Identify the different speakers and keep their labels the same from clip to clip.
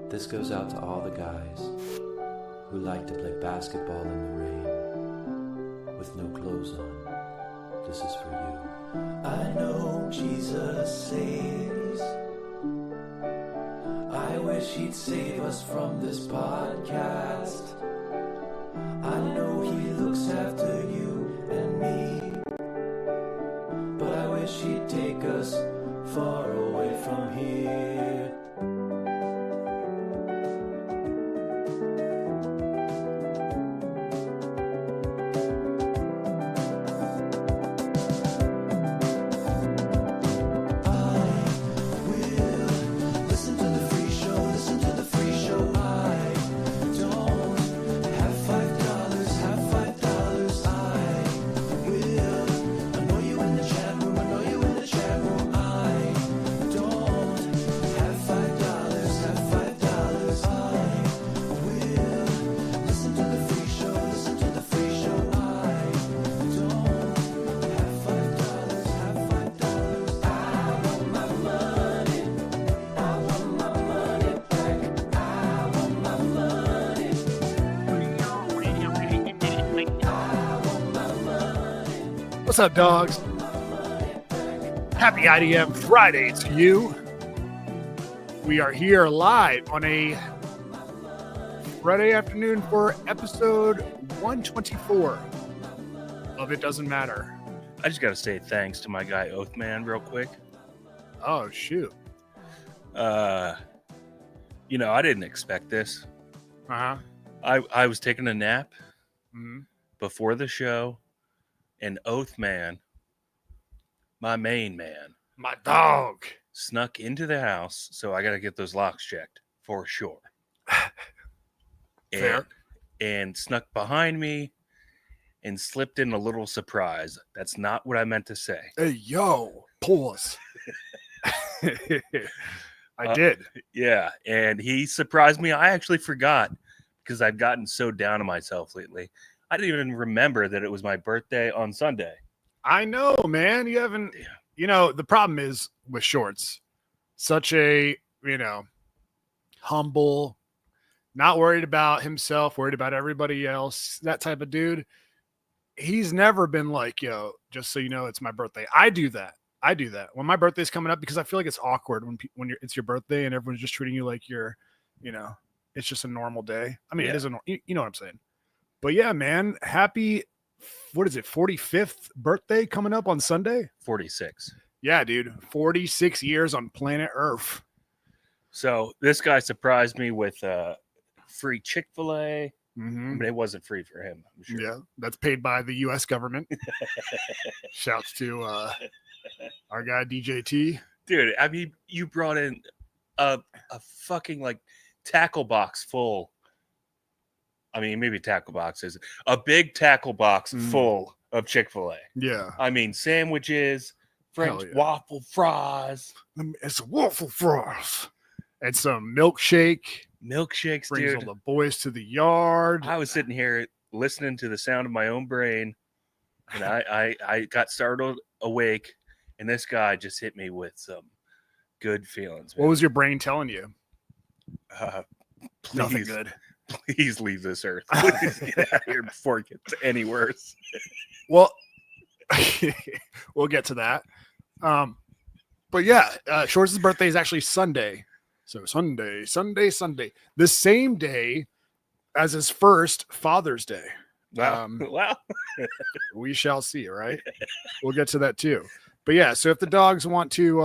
Speaker 1: This goes out to all the guys who like to play basketball in the rain with no clothes on. This is for you. I know Jesus saves. I wish he'd save us from this podcast. I know he looks after you and me, but I wish he'd take us far away from here.
Speaker 2: What's up, dogs? Happy IDM Friday to you. We are here live on a Friday afternoon for episode 124 of It Doesn't Matter.
Speaker 3: I just got to say thanks to my guy Oathman real quick.
Speaker 2: Oh, shoot.
Speaker 3: I didn't expect this.
Speaker 2: Uh-huh.
Speaker 3: I was taking a nap
Speaker 2: Mm-hmm.
Speaker 3: before the show, and Oathman, my main man,
Speaker 2: My dog.
Speaker 3: snuck into the house, so I got to get those locks checked for sure.
Speaker 2: Fair.
Speaker 3: And snuck behind me and slipped in a little surprise. That's not what I meant to say.
Speaker 2: Hey, yo, pause. I did.
Speaker 3: Yeah, and he surprised me. I actually forgot because I've gotten so down on myself lately. I didn't even remember that it was my birthday on Sunday.
Speaker 2: I know, man. You haven't, the problem is with Shorts, such a, humble, not worried about himself, worried about everybody else, that type of dude. He's never been like, yo, just so you know, it's my birthday. I do that when my birthday's coming up, because I feel like it's awkward when it's your birthday and everyone's just treating you like you're, it's just a normal day. I mean, It is you know what I'm saying? But yeah, man, happy, 45th birthday coming up on Sunday?
Speaker 3: 46.
Speaker 2: Yeah, dude, 46 years on planet Earth.
Speaker 3: So this guy surprised me with free Chick-fil-A.
Speaker 2: Mm-hmm.
Speaker 3: But it wasn't free for him, I'm sure.
Speaker 2: Yeah, that's paid by the U.S. government. Shouts to our guy DJT.
Speaker 3: Dude, I mean, you brought in a fucking like tackle box full. I mean, maybe tackle boxes. A big tackle box full of Chick-fil-A.
Speaker 2: Yeah.
Speaker 3: I mean, sandwiches, French waffle fries.
Speaker 2: It's a waffle fries. And some milkshake.
Speaker 3: Milkshakes,
Speaker 2: brings
Speaker 3: dude.
Speaker 2: all the boys to the yard.
Speaker 3: I was sitting here listening to the sound of my own brain, and I got startled awake, and this guy just hit me with some good feelings. Man.
Speaker 2: What was your brain telling you? Nothing
Speaker 3: Please,
Speaker 2: good.
Speaker 3: please leave this earth. Please get out of here before it gets any worse.
Speaker 2: Well, we'll get to that. But yeah, Shorts' birthday is actually Sunday. So Sunday. The same day as his first Father's Day.
Speaker 3: Wow. Wow.
Speaker 2: We shall see, right? We'll get to that too. But yeah, so if the dogs want to,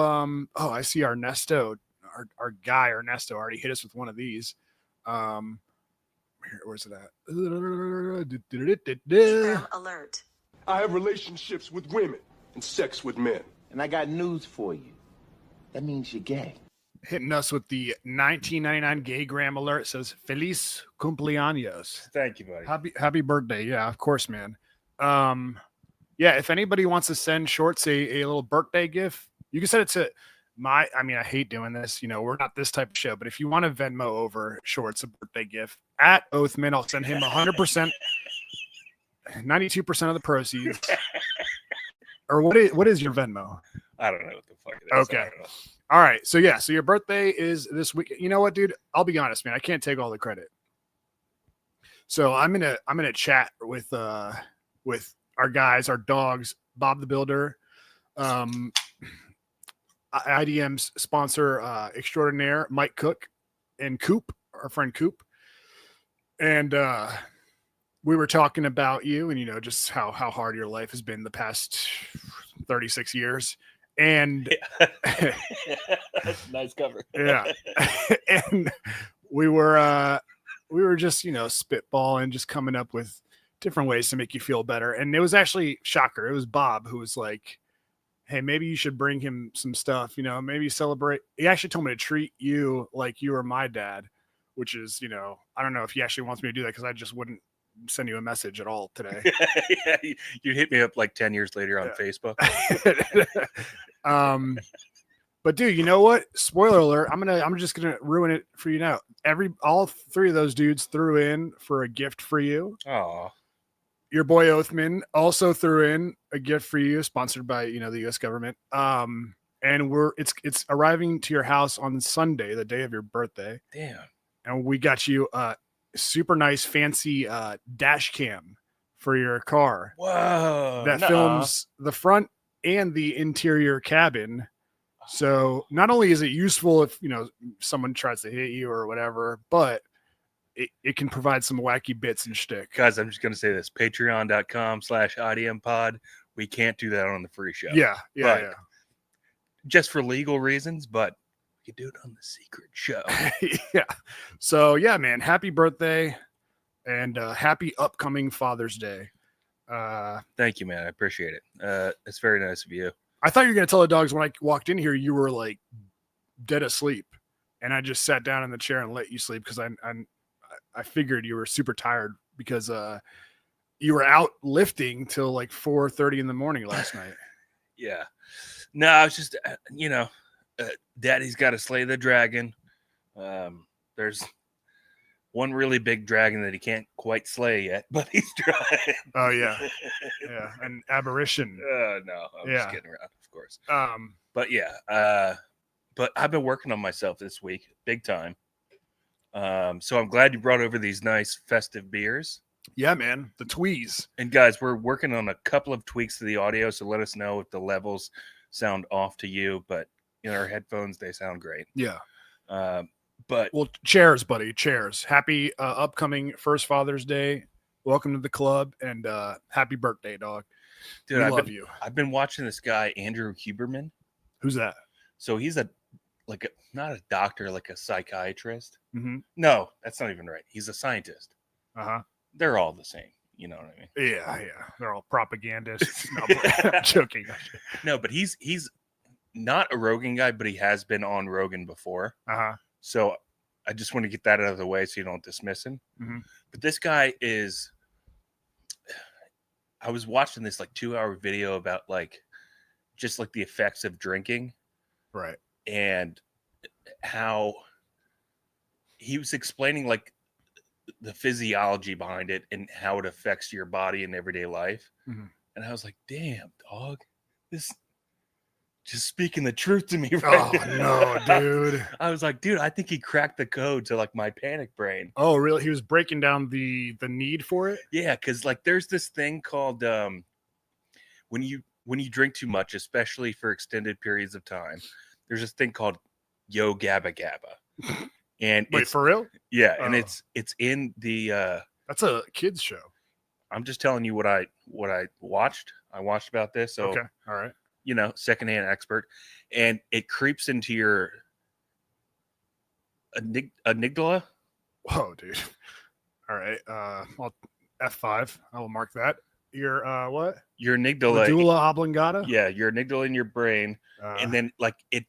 Speaker 2: I see Ernesto, our guy Ernesto already hit us with one of these. Where's it at?
Speaker 4: Alert.
Speaker 5: I have relationships with women and sex with men.
Speaker 6: And I got news for you. That means you're gay.
Speaker 2: Hitting us with the 1999 Gaygram alert. Says Feliz cumpleaños.
Speaker 3: Thank you, buddy.
Speaker 2: Happy birthday. Yeah, of course, man. Yeah, if anybody wants to send Shorts a little birthday gift, you can send it to I hate doing this. We're not this type of show, but if you want to Venmo over Shorts a birthday gift at Oathman, I'll send him 100%, 92% of the proceeds. Or what is your Venmo?
Speaker 3: I don't know what the fuck it is.
Speaker 2: Okay. All right. So yeah, so your birthday is this week. You know what, dude? I'll be honest, man. I can't take all the credit. So I'm gonna chat with our guys, our dogs, Bob the Builder, IDM's sponsor extraordinaire, Mike Cook, and Coop, our friend Coop. And we were talking about you and, you know, just how hard your life has been the past 36 years. And
Speaker 3: nice cover.
Speaker 2: yeah. And we were just, you know, spitballing, just coming up with different ways to make you feel better. And it was actually shocker. It was Bob who was like, hey, maybe you should bring him some stuff, you know, maybe celebrate. He actually told me to treat you like you were my dad, which is, you know, I don't know if he actually wants me to do that because I just wouldn't send you a message at all today.
Speaker 3: Yeah, you hit me up like 10 years later on Facebook.
Speaker 2: But dude, you know what? Spoiler alert, I'm just gonna ruin it for you now. All three of those dudes threw in for a gift for you.
Speaker 3: Oh,
Speaker 2: Your boy Oathman also threw in a gift for you, sponsored by, you know, the US government. And it's arriving to your house on Sunday, the day of your birthday.
Speaker 3: damn.
Speaker 2: And we got you a super nice fancy dash cam for your car
Speaker 3: Whoa.
Speaker 2: that films the front and the interior cabin. So not only is it useful if, you know, someone tries to hit you or whatever, but it can provide some wacky bits and shtick.
Speaker 3: Guys, I'm just going to say this. Patreon.com/IDM pod. We can't do that on the free show.
Speaker 2: Yeah.
Speaker 3: Just for legal reasons, but we can do it on the secret show.
Speaker 2: Yeah. So yeah, man, happy birthday and happy upcoming Father's Day.
Speaker 3: Thank you, man. I appreciate it. It's very nice of you.
Speaker 2: I thought you were going to tell the dogs when I walked in here, you were like dead asleep, and I just sat down in the chair and let you sleep because I figured you were super tired because you were out lifting till like 4:30 in the morning last night.
Speaker 3: Yeah. No, I was just, you know, Daddy's got to slay the dragon. There's one really big dragon that he can't quite slay yet, but he's trying.
Speaker 2: Oh yeah, yeah, an aberration.
Speaker 3: No, I'm just kidding around, of course. But yeah, but I've been working on myself this week, big time. So I'm glad you brought over these nice festive beers.
Speaker 2: Yeah, man, the tweez.
Speaker 3: And guys, we're working on a couple of tweaks to the audio, so let us know if the levels sound off to you. But in our headphones, they sound great.
Speaker 2: Yeah.
Speaker 3: But
Speaker 2: well, cheers, buddy. Cheers. Happy upcoming first Father's Day. Welcome to the club and happy birthday, dog.
Speaker 3: dude,
Speaker 2: I love you.
Speaker 3: I've been watching this guy, Andrew Huberman.
Speaker 2: Who's that?
Speaker 3: So he's not a doctor, like a psychiatrist.
Speaker 2: Mm-hmm.
Speaker 3: No, that's not even right. He's a scientist.
Speaker 2: Uh-huh.
Speaker 3: They're all the same. You know what I mean?
Speaker 2: Yeah. They're all propagandists. No, I'm joking.
Speaker 3: No, but he's not a Rogan guy, but he has been on Rogan before.
Speaker 2: Uh-huh.
Speaker 3: So I just want to get that out of the way so you don't dismiss him.
Speaker 2: Mm-hmm.
Speaker 3: But this guy is, I was watching this like 2-hour video about like just like the effects of drinking.
Speaker 2: Right.
Speaker 3: And how he was explaining like the physiology behind it and how it affects your body in everyday life.
Speaker 2: Mm-hmm.
Speaker 3: And I was like, damn, dog, this just speaking the truth to me right
Speaker 2: now. No, dude.
Speaker 3: I was like, dude, I think he cracked the code to like my panic brain.
Speaker 2: Oh, really? He was breaking down the need for it?
Speaker 3: Yeah, because like there's this thing called when you drink too much, especially for extended periods of time, there's this thing called Yo Gabba Gabba. And
Speaker 2: wait, for real?
Speaker 3: Yeah, and it's in the
Speaker 2: that's a kids show.
Speaker 3: I'm just telling you what I watched. I watched about this. So
Speaker 2: okay, all right.
Speaker 3: You know, secondhand expert, and it creeps into your amygdala.
Speaker 2: Whoa, dude. All right. Well, F5. I will mark that. Your what?
Speaker 3: Your amygdala.
Speaker 2: Medulla oblongata?
Speaker 3: Yeah, your amygdala in your brain. And then like it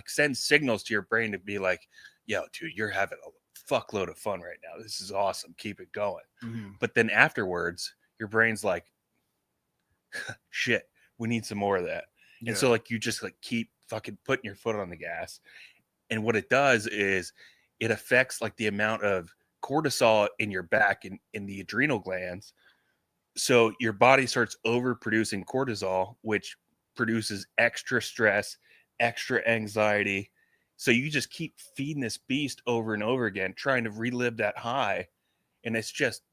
Speaker 3: sends signals to your brain to be like, yo, dude, you're having a fuckload of fun right now. This is awesome. Keep it going.
Speaker 2: Mm-hmm.
Speaker 3: But then afterwards, your brain's like, shit, we need some more of that. Yeah. And so like you just like keep fucking putting your foot on the gas. And what it does is it affects like the amount of cortisol in your back and in the adrenal glands. So your body starts overproducing cortisol, which produces extra stress extra anxiety. So you just keep feeding this beast over and over again, trying to relive that high. And it's just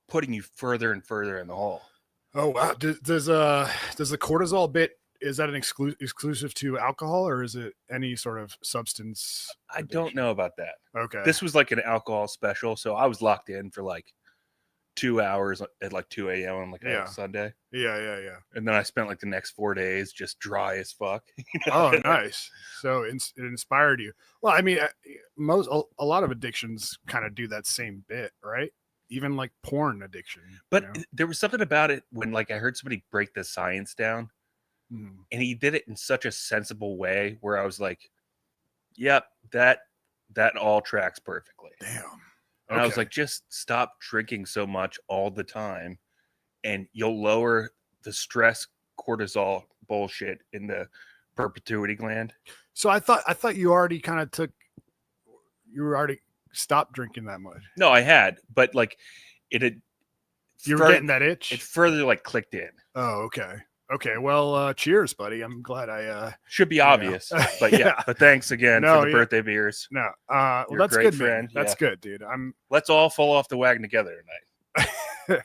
Speaker 3: putting you further and further in the hole.
Speaker 2: Oh, wow. Does the cortisol bit, is that an exclusive to alcohol, or is it any sort of substance?
Speaker 3: I don't know about that.
Speaker 2: Okay.
Speaker 3: This was like an alcohol special. So I was locked in for like 2 hours at like 2 a.m. on like a Sunday.
Speaker 2: Yeah.
Speaker 3: And then I spent like the next 4 days just dry as fuck.
Speaker 2: Oh, nice. So it inspired you. Well, I mean, a lot of addictions kind of do that same bit, right? Even like porn addiction.
Speaker 3: But there was something about it when like I heard somebody break the science down, and he did it in such a sensible way where I was like, yep, that all tracks perfectly.
Speaker 2: Damn.
Speaker 3: And I was like, just stop drinking so much all the time, and you'll lower the stress cortisol bullshit in the pituitary gland.
Speaker 2: So I thought you already already stopped drinking that much.
Speaker 3: No, I had, but like it had.
Speaker 2: You were getting that itch?
Speaker 3: It further like clicked in.
Speaker 2: Oh, okay. Okay. Well, cheers, buddy. I'm glad I
Speaker 3: should be obvious, but yeah. But thanks again for the birthday beers.
Speaker 2: No. Well, that's good, man. That's good, dude.
Speaker 3: Let's all fall off the wagon together tonight.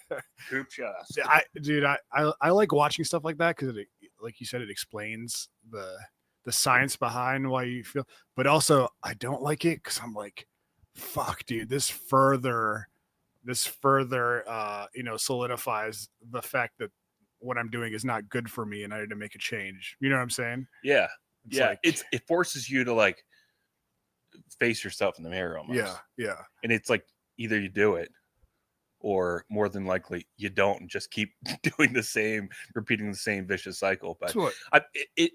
Speaker 3: Group shots.
Speaker 2: I like watching stuff like that because, like you said, it explains the science behind why you feel. But also, I don't like it because I'm like, fuck, dude. This further, solidifies the fact that what I'm doing is not good for me, and I need to make a change. You know what I'm saying?
Speaker 3: Yeah, it forces you to like face yourself in the mirror almost.
Speaker 2: Yeah.
Speaker 3: And it's like either you do it, or more than likely you don't, and just keep doing repeating the same vicious cycle. But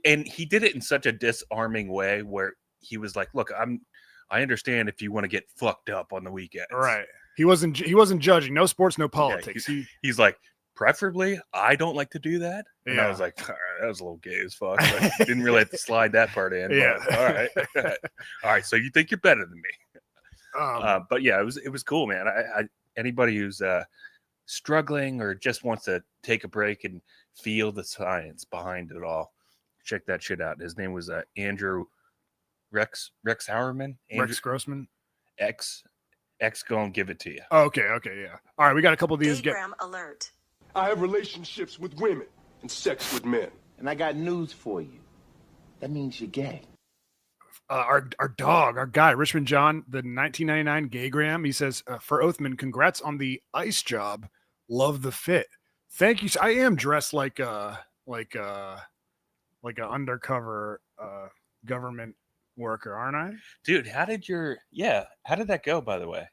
Speaker 3: and he did it in such a disarming way where he was like, "Look, I understand if you want to get fucked up on the weekends."
Speaker 2: Right. He wasn't judging. No sports, no politics.
Speaker 3: Yeah, he's like, preferably, I don't like to do that. And I was like, all right, that was a little gay as fuck. I didn't really have to slide that part in.
Speaker 2: Yeah.
Speaker 3: But, all right. All right. So you think you're better than me. But yeah, it was cool, man. I anybody who's struggling or just wants to take a break and feel the science behind it all, check that shit out. His name was Andrew Rex Huberman.
Speaker 2: Rex Grossman.
Speaker 3: X gonna give it to you.
Speaker 2: Oh, okay, yeah. All right, we got a couple of these.
Speaker 4: Gaygram alert.
Speaker 5: I have relationships with women and sex with men.
Speaker 6: And I got news for you. That means you're gay.
Speaker 2: Our guy, Richmond John, the 1999 Gaygram, he says, for Oathman, congrats on the ice job. Love the fit. Thank you. I am dressed like a undercover government worker, aren't I?
Speaker 3: Dude, how did that go, by the way?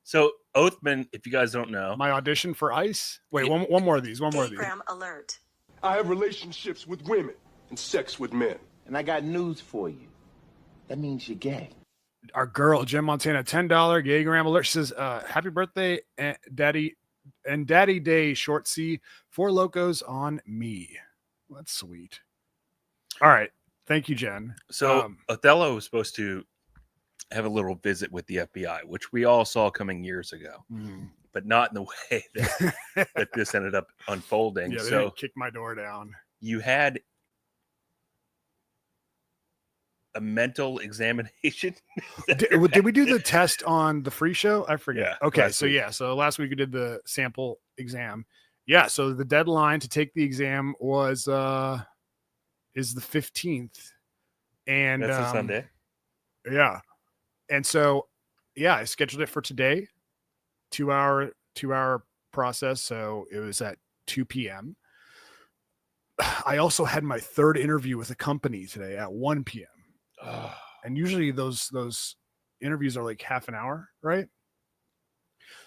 Speaker 3: So Oathman, if you guys don't know,
Speaker 2: my audition for ICE. Wait, one more of these.
Speaker 4: Gaygram alert.
Speaker 5: I have relationships with women and sex with men.
Speaker 6: And I got news for you. That means you're gay.
Speaker 2: Our girl, Jen Montana, $10 Gaygram alert. She says, happy birthday, Daddy Day, short C, 4 locos on me. Well, that's sweet. All right. Thank you, Jen.
Speaker 3: So Othello was supposed to have a little visit with the FBI, which we all saw coming years ago, but not in the way that this ended up unfolding.
Speaker 2: Yeah, they
Speaker 3: so
Speaker 2: didn't kick my door down.
Speaker 3: You had a mental examination.
Speaker 2: Did we do the test on the free show? I forget.
Speaker 3: Yeah,
Speaker 2: okay, so last week we did the sample exam. Yeah, so the deadline to take the exam was is the 15th, and
Speaker 3: that's a Sunday.
Speaker 2: Yeah, and so I scheduled it for today, 2-hour process. So it was at 2 p.m. I also had my third interview with a company today at 1 p.m. And usually those interviews are like half an hour, right?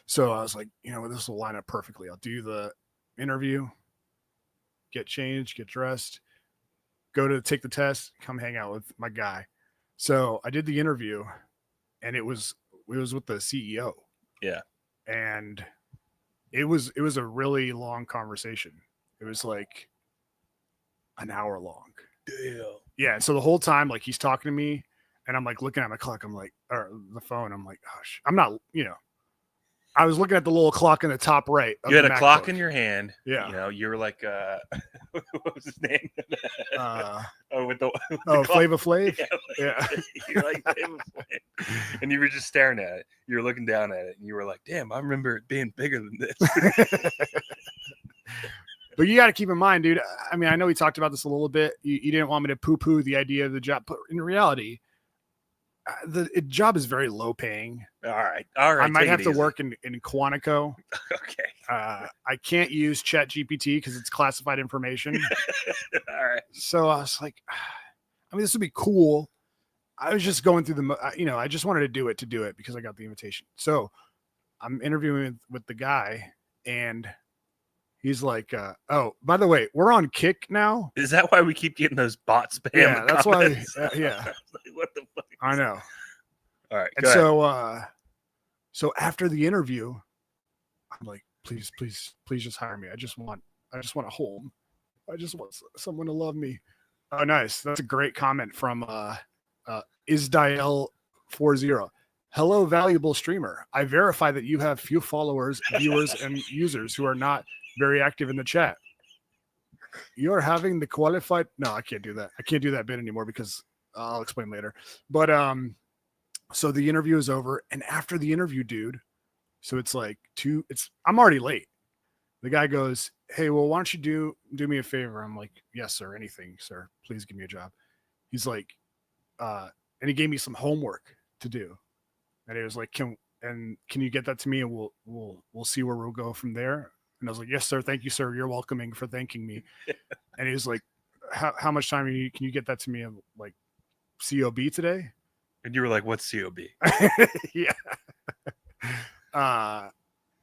Speaker 2: So I was like, this will line up perfectly. I'll do the interview, get changed, get dressed, go to take the test, come hang out with my guy. So I did the interview, and it was with the CEO.
Speaker 3: Yeah.
Speaker 2: And it was a really long conversation. It was like an hour long.
Speaker 3: Damn.
Speaker 2: Yeah. So the whole time, like, he's talking to me, and I'm like looking at my clock. I'm like, or the phone. I'm like, gosh, I'm not, I was looking at the little clock in the top right.
Speaker 3: You had a clock in your hand.
Speaker 2: Yeah.
Speaker 3: You were like, what was his name? Oh, with the
Speaker 2: Flava Flav?
Speaker 3: Yeah. You're like Flava Flav. And you were just staring at it. You were looking down at it, and you were like, damn, I remember it being bigger than this.
Speaker 2: But you got to keep in mind, dude. I mean, I know we talked about this a little bit. You didn't want me to poo-poo the idea of the job, but in reality, the job is very low paying.
Speaker 3: All right. I
Speaker 2: might have to work in Quantico.
Speaker 3: Okay.
Speaker 2: I can't use ChatGPT because it's classified information.
Speaker 3: All right.
Speaker 2: So I was like, I mean, this would be cool. I was just going through I just wanted to do it because I got the invitation. So I'm interviewing with the guy, and he's like, oh, by the way, we're on Kick now.
Speaker 3: Is that why we keep getting those bot spam?
Speaker 2: Yeah, that's
Speaker 3: comments?
Speaker 2: why. Yeah.
Speaker 3: Like, what the fuck?
Speaker 2: I know.
Speaker 3: All right.
Speaker 2: And so after the interview, I'm like, please just hire me. I just want a home. I just want someone to love me. Oh, nice. That's a great comment from Isdiel40. Hello, valuable streamer. I verify that you have few followers, viewers, and users who are not very active in the chat. You're having the qualified. No, I can't do that. I can't do that bit anymore because I'll explain later. But so the interview is over, and after the interview, dude, so it's like I'm already late. The guy goes, hey, well, why don't you do me a favor? I'm like, yes, sir. Anything, sir. Please give me a job. He's like, and he gave me some homework to do. And he was like, can you get that to me, and we'll see where we'll go from there. And I was like, yes, sir. Thank you, sir. You're welcoming for thanking me. And he was like, how much time can you get that to me? I'm like, COB today?
Speaker 3: And you were like, what's COB?
Speaker 2: Yeah.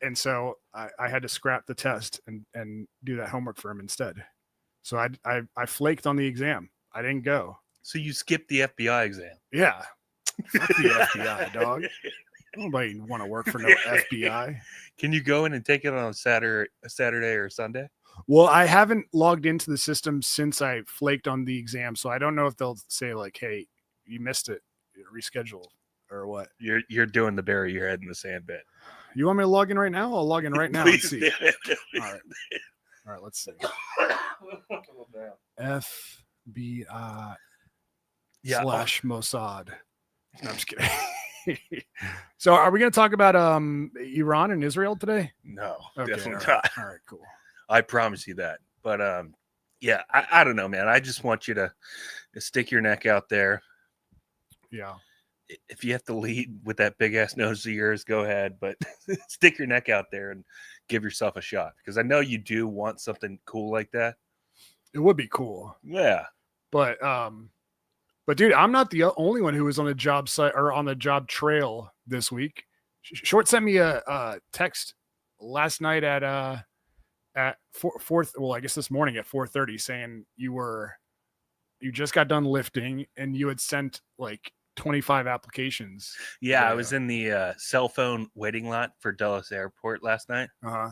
Speaker 2: And so I had to scrap the test and do that homework for him instead. So I flaked on the exam. I didn't go.
Speaker 3: So you skipped the FBI exam?
Speaker 2: Yeah. Fuck the FBI, dog. Nobody want to work for no FBI.
Speaker 3: Can you go in and take it on a Saturday or Sunday?
Speaker 2: Well, I haven't logged into the system since I flaked on the exam, so I don't know if they'll say like, "Hey, you missed it, reschedule," or what.
Speaker 3: You're doing the bury your head in the sand bit.
Speaker 2: You want me to log in right now? I'll log in right now. Let's see. All right. Let's see. FBI / Mossad. No, I'm just kidding. So are we going to talk about Iran and Israel today?
Speaker 3: No,
Speaker 2: okay,
Speaker 3: definitely
Speaker 2: all right.
Speaker 3: not.
Speaker 2: All right, cool.
Speaker 3: I promise you that. But yeah, I don't know, man. I just want you to stick your neck out there.
Speaker 2: Yeah.
Speaker 3: If you have to lead with that big ass nose of yours, go ahead. But stick your neck out there and give yourself a shot, because I know you do want something cool like that.
Speaker 2: It would be cool.
Speaker 3: Yeah.
Speaker 2: But dude, I'm not the only one who was on the job site or on the job trail this week. Short sent me a text last night at 4. Well, I guess this morning at 4:30, saying you just got done lifting and you had sent like 25 applications.
Speaker 3: Yeah, I was in the cell phone waiting lot for Dulles Airport last night.
Speaker 2: Uh-huh.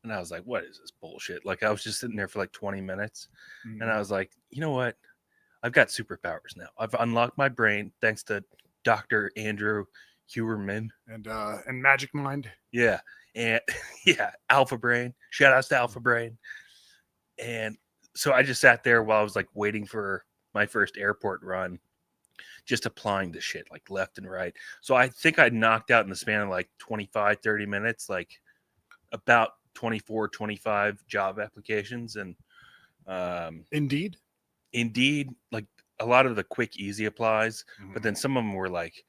Speaker 3: And I was like, what is this bullshit? Like, I was just sitting there for like 20 minutes. Mm-hmm. And I was like, you know what? I've got superpowers now. I've unlocked my brain thanks to Dr. Andrew Huberman.
Speaker 2: And Magic Mind.
Speaker 3: Yeah. And yeah, Alpha Brain. Shout outs to Alpha Brain. And so I just sat there while I was like waiting for my first airport run, just applying the shit like left and right. So I think I knocked out in the span of like 25, 30 minutes, like about 24, 25 job applications. And Indeed, like a lot of the quick, easy applies, but then some of them were like,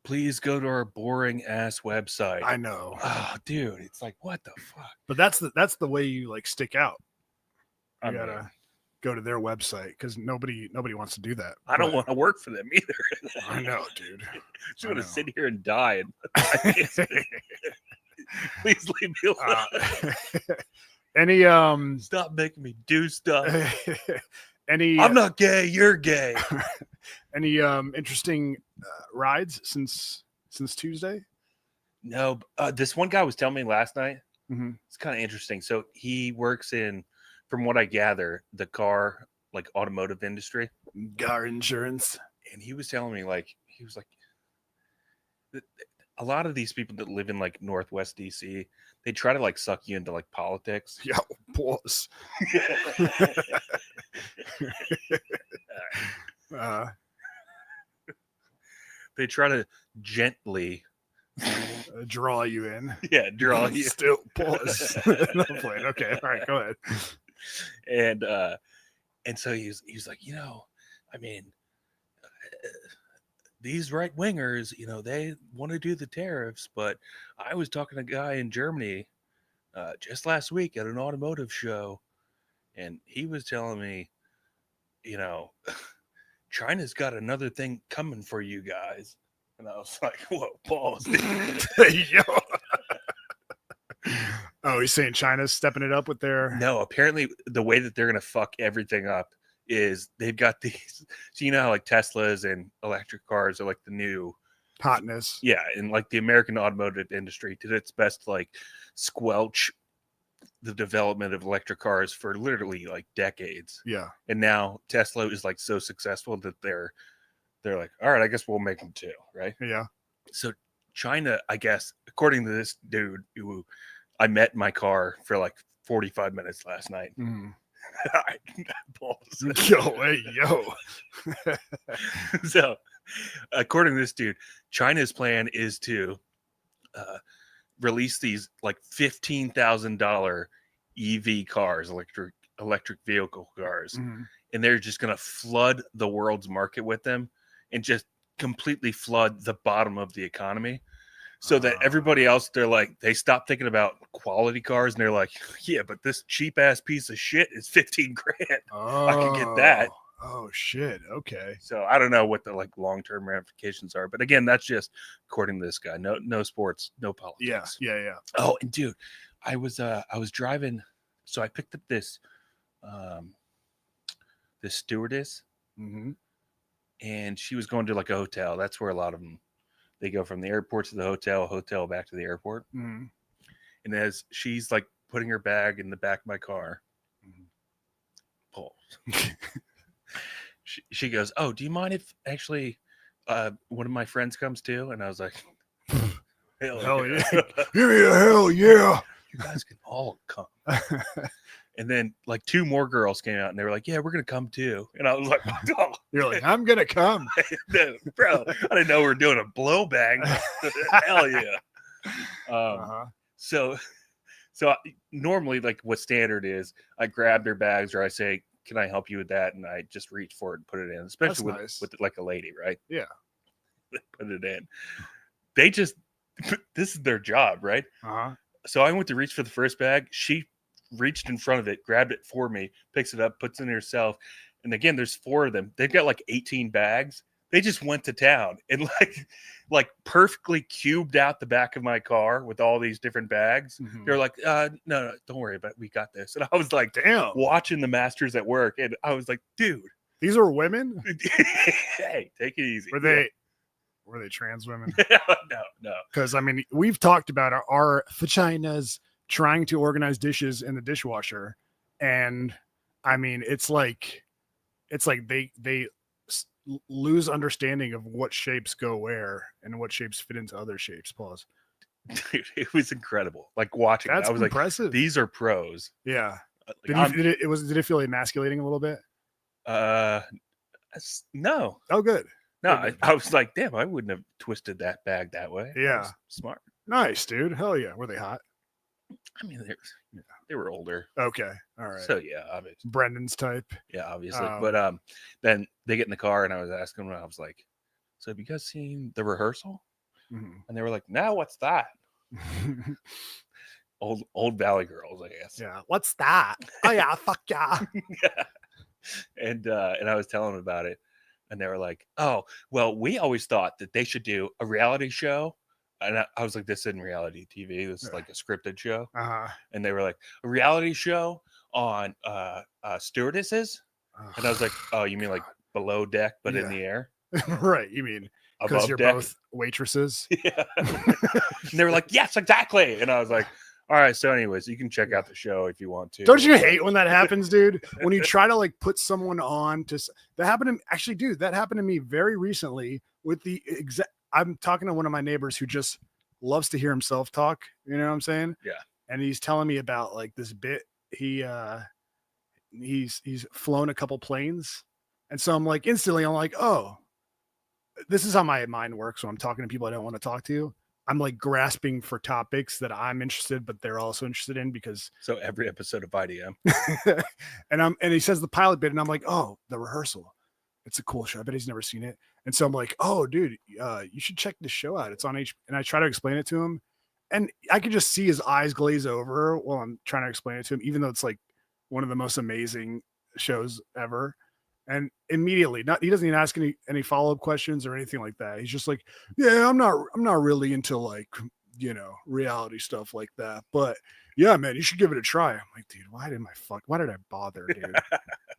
Speaker 3: please go to our boring ass website.
Speaker 2: I know.
Speaker 3: Oh, dude, it's like, what the fuck?
Speaker 2: But that's the way you like stick out. You gotta go to their website, because nobody wants to do that.
Speaker 3: I don't want to work for them either.
Speaker 2: I know, dude.
Speaker 3: Just want to sit here and die. Please leave me alone.
Speaker 2: Any
Speaker 3: stop making me do stuff.
Speaker 2: I'm
Speaker 3: not gay, you're gay.
Speaker 2: Any interesting rides since Tuesday?
Speaker 3: No, this one guy was telling me last night.
Speaker 2: Mm-hmm.
Speaker 3: It's kind of interesting. So he works in, from what I gather, the car, like automotive industry.
Speaker 2: Car insurance.
Speaker 3: And he was telling me, like, he was like, a lot of these people that live in like Northwest DC, they try to like suck you into like politics.
Speaker 2: Yeah, boss.
Speaker 3: They try to gently
Speaker 2: draw you in.
Speaker 3: Yeah, draw you.
Speaker 2: Still pause. No point. Okay, all right, go ahead.
Speaker 3: And so he was like, I mean, these right wingers, they want to do the tariffs, but I was talking to a guy in Germany just last week at an automotive show, and he was telling me, China's got another thing coming for you guys. And I was like, whoa, pause.
Speaker 2: Yo. Oh, he's saying China's stepping it up with their...
Speaker 3: No, apparently the way that they're going to fuck everything up is they've got these... So you know how like Teslas and electric cars are like the new...
Speaker 2: hotness.
Speaker 3: Yeah, and like the American automotive industry did its best to like squelch the development of electric cars for literally like decades.
Speaker 2: Yeah.
Speaker 3: And now Tesla is like so successful that they're like, all right, I guess we'll make them too, right?
Speaker 2: Yeah.
Speaker 3: So China, I guess, according to this dude who I met in my car for like 45 minutes last night.
Speaker 2: Mm. Yo.
Speaker 3: So according to this dude, China's plan is to release these like $15,000 EV cars, electric vehicle cars, and they're just going to flood the world's market with them and just completely flood the bottom of the economy, so that everybody else, they stop thinking about quality cars and they're like, yeah, but this cheap ass piece of shit is 15 grand. I can get that.
Speaker 2: Oh shit. Okay.
Speaker 3: So I don't know what the like long-term ramifications are, but again, that's just according to this guy. No sports, no politics.
Speaker 2: Yeah.
Speaker 3: Oh, and dude, I was driving, so I picked up this stewardess, and she was going to like a hotel. That's where a lot of them, they go from the airport to the hotel back to the airport. And as she's like putting her bag in the back of my car, pulls. She goes, oh, do you mind if actually one of my friends comes too? And I was like, hell yeah.
Speaker 2: Give me a hell yeah.
Speaker 3: You guys can all come. And then like two more girls came out and they were like, yeah, we're going to come too. And I was like, oh.
Speaker 2: You're like, I'm going to come.
Speaker 3: Bro, I didn't know we were doing a blow bang. Hell yeah. So normally like what standard is, I grab their bags or I say, can I help you with that? And I just reach for it and put it in, especially with like a lady, right?
Speaker 2: Yeah.
Speaker 3: Put it in. They just, this is their job, right? So I went to reach for the first bag. She reached in front of it, grabbed it for me, picks it up, puts it in herself. And again, there's 4 of them. They've got like 18 bags. They just went to town and like perfectly cubed out the back of my car with all these different bags. They're like, no, don't worry about it. We got this. And I was like, damn, watching the masters at work. And I was like, dude,
Speaker 2: these are women.
Speaker 3: Hey, take it easy.
Speaker 2: Were they trans women?
Speaker 3: No.
Speaker 2: Because I mean, we've talked about our vaginas trying to organize dishes in the dishwasher, and I mean, it's like they lose understanding of what shapes go where and what shapes fit into other shapes. Pause.
Speaker 3: Dude, it was incredible. Like watching,
Speaker 2: that's
Speaker 3: I was
Speaker 2: impressive.
Speaker 3: Like, these are pros.
Speaker 2: Yeah. Did it feel emasculating a little bit?
Speaker 3: No.
Speaker 2: Oh, good.
Speaker 3: No, I was like, damn, I wouldn't have twisted that bag that way.
Speaker 2: Yeah.
Speaker 3: Smart.
Speaker 2: Nice, dude. Hell yeah. Were they hot?
Speaker 3: I mean, they were older.
Speaker 2: Okay. All right.
Speaker 3: So yeah, obviously.
Speaker 2: Brendan's type.
Speaker 3: Yeah, obviously. But then they get in the car and I was asking them, I was like, so have you guys seen the rehearsal? And they were like, no, what's that? Old Valley girls, I guess.
Speaker 2: Yeah. What's that? Oh yeah, fuck yeah.
Speaker 3: And I was telling them about it. And they were like, oh, well, we always thought that they should do a reality show. And I was like, this isn't reality TV. This is like a scripted show. And they were like, a reality show on stewardesses? And I was like, oh, you mean like below deck, but in the air?
Speaker 2: Right. You mean because you're both waitresses?
Speaker 3: Yeah. And they were like, yes, exactly. And I was like, all right. So anyways, you can check out the show if you want to.
Speaker 2: Don't you hate when that happens, dude? When you try to like put someone on to that happened to actually, dude, that happened to me very recently with the exact. I'm talking to one of my neighbors who just loves to hear himself talk. You know what I'm saying?
Speaker 3: Yeah.
Speaker 2: And he's telling me about like this bit. he's flown a couple planes. And so I'm like, instantly, I'm like, oh, this is how my mind works when I'm talking to people I don't want to talk to. I'm like grasping for topics that I'm interested, but they're also interested in because.
Speaker 3: So every episode of IDM.
Speaker 2: and he says the pilot bit, and I'm like, oh, the rehearsal. It's a cool show. I bet he's never seen it. And so I'm like, oh, dude, you should check this show out. It's on H. And I try to explain it to him, and I could just see his eyes glaze over while I'm trying to explain it to him, even though it's like one of the most amazing shows ever. And immediately, he doesn't even ask any follow-up questions or anything like that. He's just like, yeah, I'm not really into like, reality stuff like that. But yeah, man, you should give it a try. I'm like, dude, why did I bother, dude?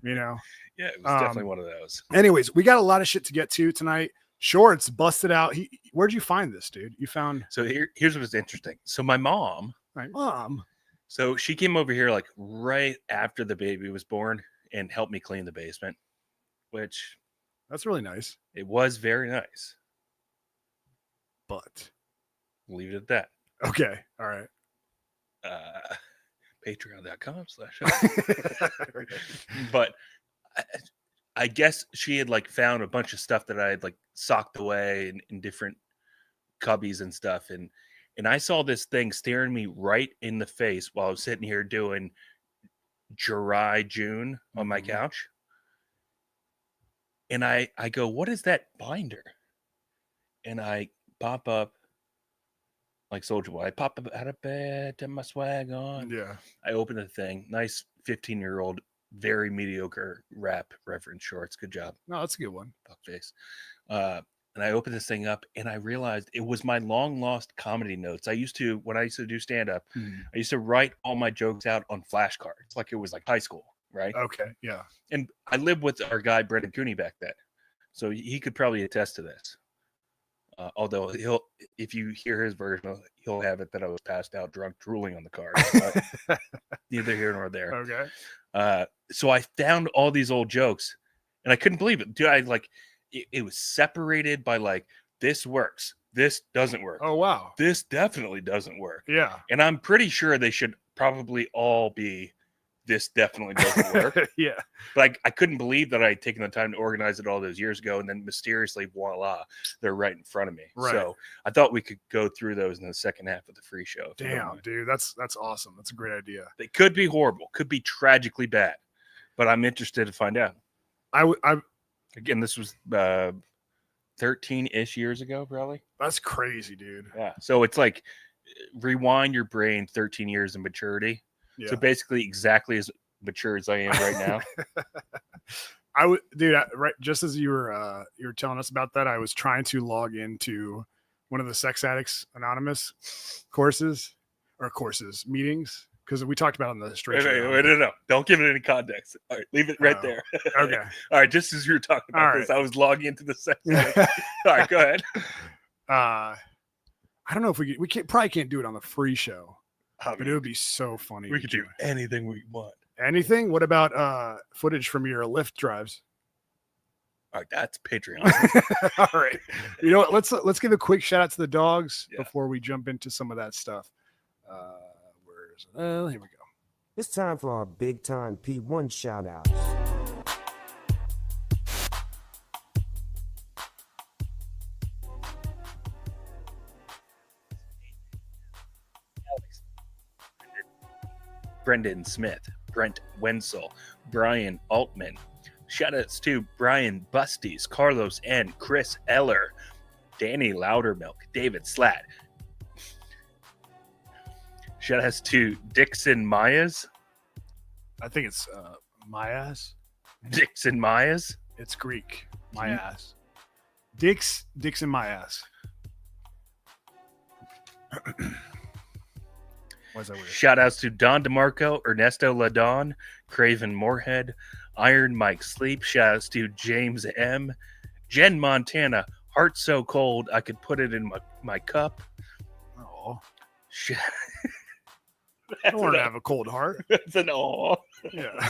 Speaker 3: Yeah, it was definitely one of those.
Speaker 2: Anyways, we got a lot of shit to get to tonight. Shorts busted out. Where'd you find this, dude? You found.
Speaker 3: So here's what's interesting. So my mom. So she came over here like right after the baby was born and helped me clean the basement. Which
Speaker 2: that's really nice.
Speaker 3: It was very nice.
Speaker 2: But
Speaker 3: leave it at that.
Speaker 2: Okay. All right.
Speaker 3: Patreon.com/ But I guess she had like found a bunch of stuff that I had like socked away in different cubbies and stuff. And I saw this thing staring me right in the face while I was sitting here doing June on my couch. And I go, what is that binder? And I pop up like Soulja Boy. I pop up out of bed, turn my swag on.
Speaker 2: Yeah.
Speaker 3: I open the thing. Nice 15-year-old, very mediocre rap reference shorts. Good job.
Speaker 2: No, that's a good one.
Speaker 3: Fuckface. And I opened this thing up and I realized it was my long lost comedy notes. When I used to do stand-up, I used to write all my jokes out on flashcards. Like it was like high school. Right.
Speaker 2: Okay. Yeah.
Speaker 3: And I lived with our guy Brendan Cooney back then, so he could probably attest to this. Although if you hear his version, he'll have it that I was passed out drunk, drooling on the card. Neither here nor there.
Speaker 2: Okay.
Speaker 3: So I found all these old jokes, and I couldn't believe it. Dude, it was separated by like, this works, this doesn't work.
Speaker 2: Oh wow.
Speaker 3: This definitely doesn't work.
Speaker 2: Yeah.
Speaker 3: And I'm pretty sure they should probably all be. This definitely doesn't work.
Speaker 2: Yeah.
Speaker 3: But I couldn't believe that I had taken the time to organize it all those years ago. And then mysteriously, voila, they're right in front of me.
Speaker 2: Right.
Speaker 3: So I thought we could go through those in the second half of the free show.
Speaker 2: Damn, dude. That's awesome. That's a great idea.
Speaker 3: They could be horrible, could be tragically bad, but I'm interested to find out. Again, this was 13-ish years ago, probably.
Speaker 2: That's crazy, dude.
Speaker 3: Yeah. So it's like rewind your brain 13 years of maturity. Yeah. So basically exactly as mature as I am right now.
Speaker 2: Right. Just as you were telling us about that, I was trying to log into one of the Sex Addicts Anonymous meetings. Because we talked about it on the straight.
Speaker 3: Wait, no. Don't give it any context. All right. Leave it right there.
Speaker 2: Okay.
Speaker 3: All right. Just as you were talking about this, I was logging into the Sex Addicts. All right. Go ahead.
Speaker 2: I don't know if we probably can't do it on the free show. But it would be so funny.
Speaker 3: We could do anything we want.
Speaker 2: Anything? What about footage from your Lyft drives?
Speaker 3: All right, that's Patreon.
Speaker 2: All right. You know what? Let's give a quick shout out to the dogs before we jump into some of that stuff. Where's it? Here we go.
Speaker 7: It's time for our big time P1 shout out.
Speaker 3: Brendan Smith, Brent Wenzel, Brian Altman. Shoutouts to Brian Busties, Carlos N, Chris Eller, Danny Loudermilk, David Slatt. Shoutouts to Dixon Myers.
Speaker 2: I think it's Myas.
Speaker 3: Dixon Myers.
Speaker 2: It's Greek. My ass. Dixon my ass.
Speaker 3: Shout outs to Don DeMarco, Ernesto Ladon, Craven Moorhead, Iron Mike Sleep. Shout outs to James M, Jen Montana, Heart So Cold I Could Put It in my Cup.
Speaker 2: Oh,
Speaker 3: I
Speaker 2: don't want to have a cold heart.
Speaker 3: That's an aw.
Speaker 2: Yeah.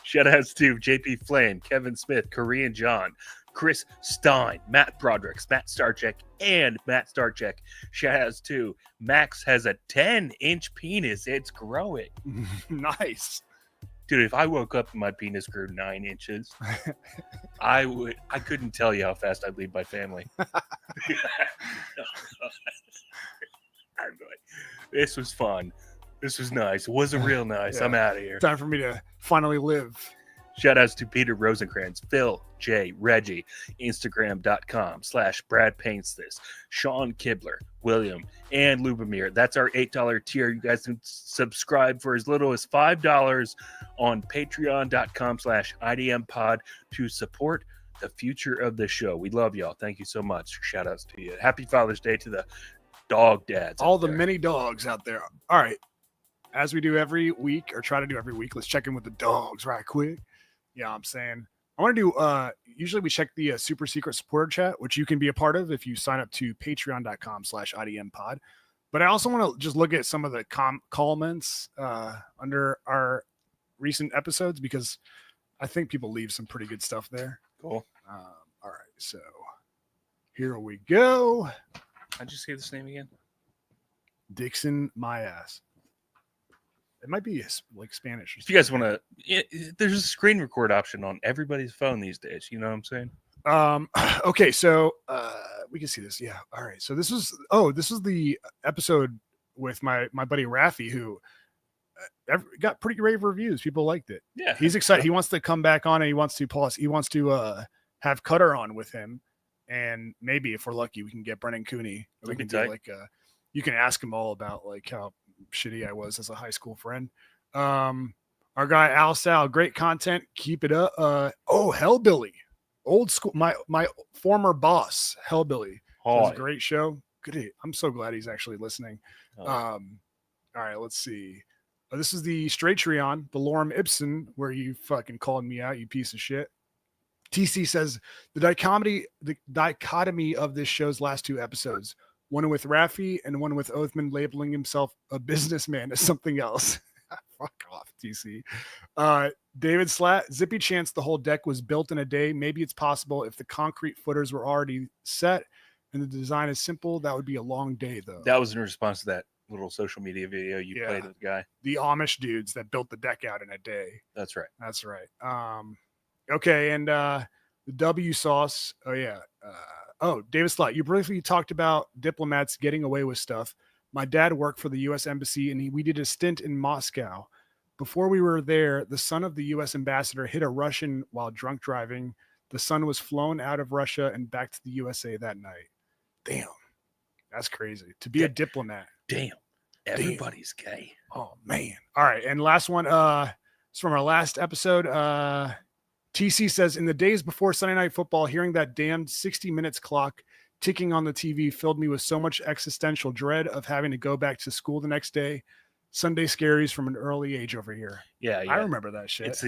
Speaker 3: Shout outs to JP Flame, Kevin Smith, Korean John, Chris Stein, Matt Broderick, Matt Starcheck, and Matt Starcheck. Shout outs to Max has a 10-inch penis. It's growing.
Speaker 2: Nice.
Speaker 3: Dude, if I woke up and my penis grew 9 inches, I couldn't tell you how fast I'd leave my family. This was fun. This was nice. It wasn't real nice.
Speaker 2: Yeah.
Speaker 3: I'm out of here.
Speaker 2: Time for me to finally live.
Speaker 3: Shout outs to Peter Rosencrantz, Phil, Jay, Reggie, Instagram.com/Brad Paints This, Sean Kibler, William, and Lubomir. That's our $8 tier. You guys can subscribe for as little as $5 on patreon.com/IDM pod to support the future of the show. We love y'all. Thank you so much. Shout outs to you. Happy Father's Day to the dog dads.
Speaker 2: All the many dogs out there. All right. As we do every week, or try to do every week, let's check in with the dogs right quick. Yeah, I'm saying I want to do usually we check the super secret supporter chat, which you can be a part of if you sign up to patreon.com/IDM pod. But I also want to just look at some of the comments under our recent episodes, because I think people leave some pretty good stuff there.
Speaker 3: Cool.
Speaker 2: All right, so here we go.
Speaker 3: How'd you say this name again?
Speaker 2: Dixon my ass. It might be like Spanish.
Speaker 3: If you guys want to, there's a screen record option on everybody's phone these days. You know what I'm saying?
Speaker 2: Okay, so we can see this. Yeah. All right. So this is the episode with my buddy Rafi, who got pretty rave reviews. People liked it.
Speaker 3: Yeah.
Speaker 2: He's excited. He wants to come back on, and he wants to have Cutter on with him, and maybe if we're lucky, we can get Brennan Cooney. We can do like you can ask him all about like how shitty I was as a high school friend. Our guy Al Sal, great content, keep it up. Hellbilly, old school, my former boss Hellbilly. It's a great show. Good. I'm so glad he's actually listening. All right, let's see. This is the Straight-Treon, the Lorem Ipsum, where you fucking called me out, you piece of shit. TC says the dichotomy of this show's last 2 episodes, one with Raffi and one with Othman labeling himself a businessman, as something else. Fuck off, TC. David Slat, zippy chance the whole deck was built in a day. Maybe it's possible if the concrete footers were already set and the design is simple. That would be a long day, though.
Speaker 3: That was in response to that little social media video you played with the guy.
Speaker 2: The Amish dudes that built the deck out in a day.
Speaker 3: That's right.
Speaker 2: That's right. Okay, and the W sauce. Oh, yeah. David Slott, you briefly talked about diplomats getting away with stuff. My dad worked for the U.S. Embassy, and we did a stint in Moscow. Before we were there, the son of the U.S. ambassador hit a Russian while drunk driving. The son was flown out of Russia and back to the USA that night. Damn. That's crazy. To be a diplomat.
Speaker 3: Damn. Everybody's gay.
Speaker 2: Oh, man. All right, and last one. It's from our last episode. TC says, in the days before Sunday Night Football, hearing that damned 60 minutes clock ticking on the TV filled me with so much existential dread of having to go back to school the next day. Sunday scaries from an early age over here.
Speaker 3: Yeah.
Speaker 2: I remember that shit.
Speaker 3: It's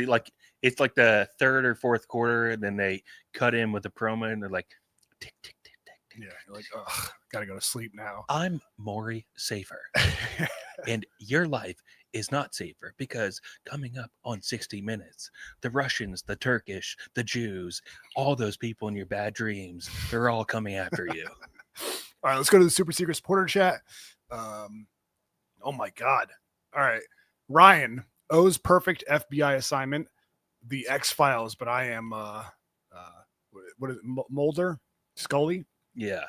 Speaker 3: like the third or fourth quarter, and then they cut in with a promo, and they're like, tick, tick, tick, tick.
Speaker 2: Yeah, you're like, ugh, gotta go to sleep now.
Speaker 3: I'm Maury Safer, and your life is not safer because coming up on 60 Minutes, the Russians, the Turkish, the Jews, all those people in your bad dreams, they're all coming after you.
Speaker 2: All right, let's go to the super secret supporter chat. Oh my God. All right. Ryan, O's perfect FBI assignment, the X-Files, but I am, what is it, Mulder? Scully?
Speaker 3: Yeah.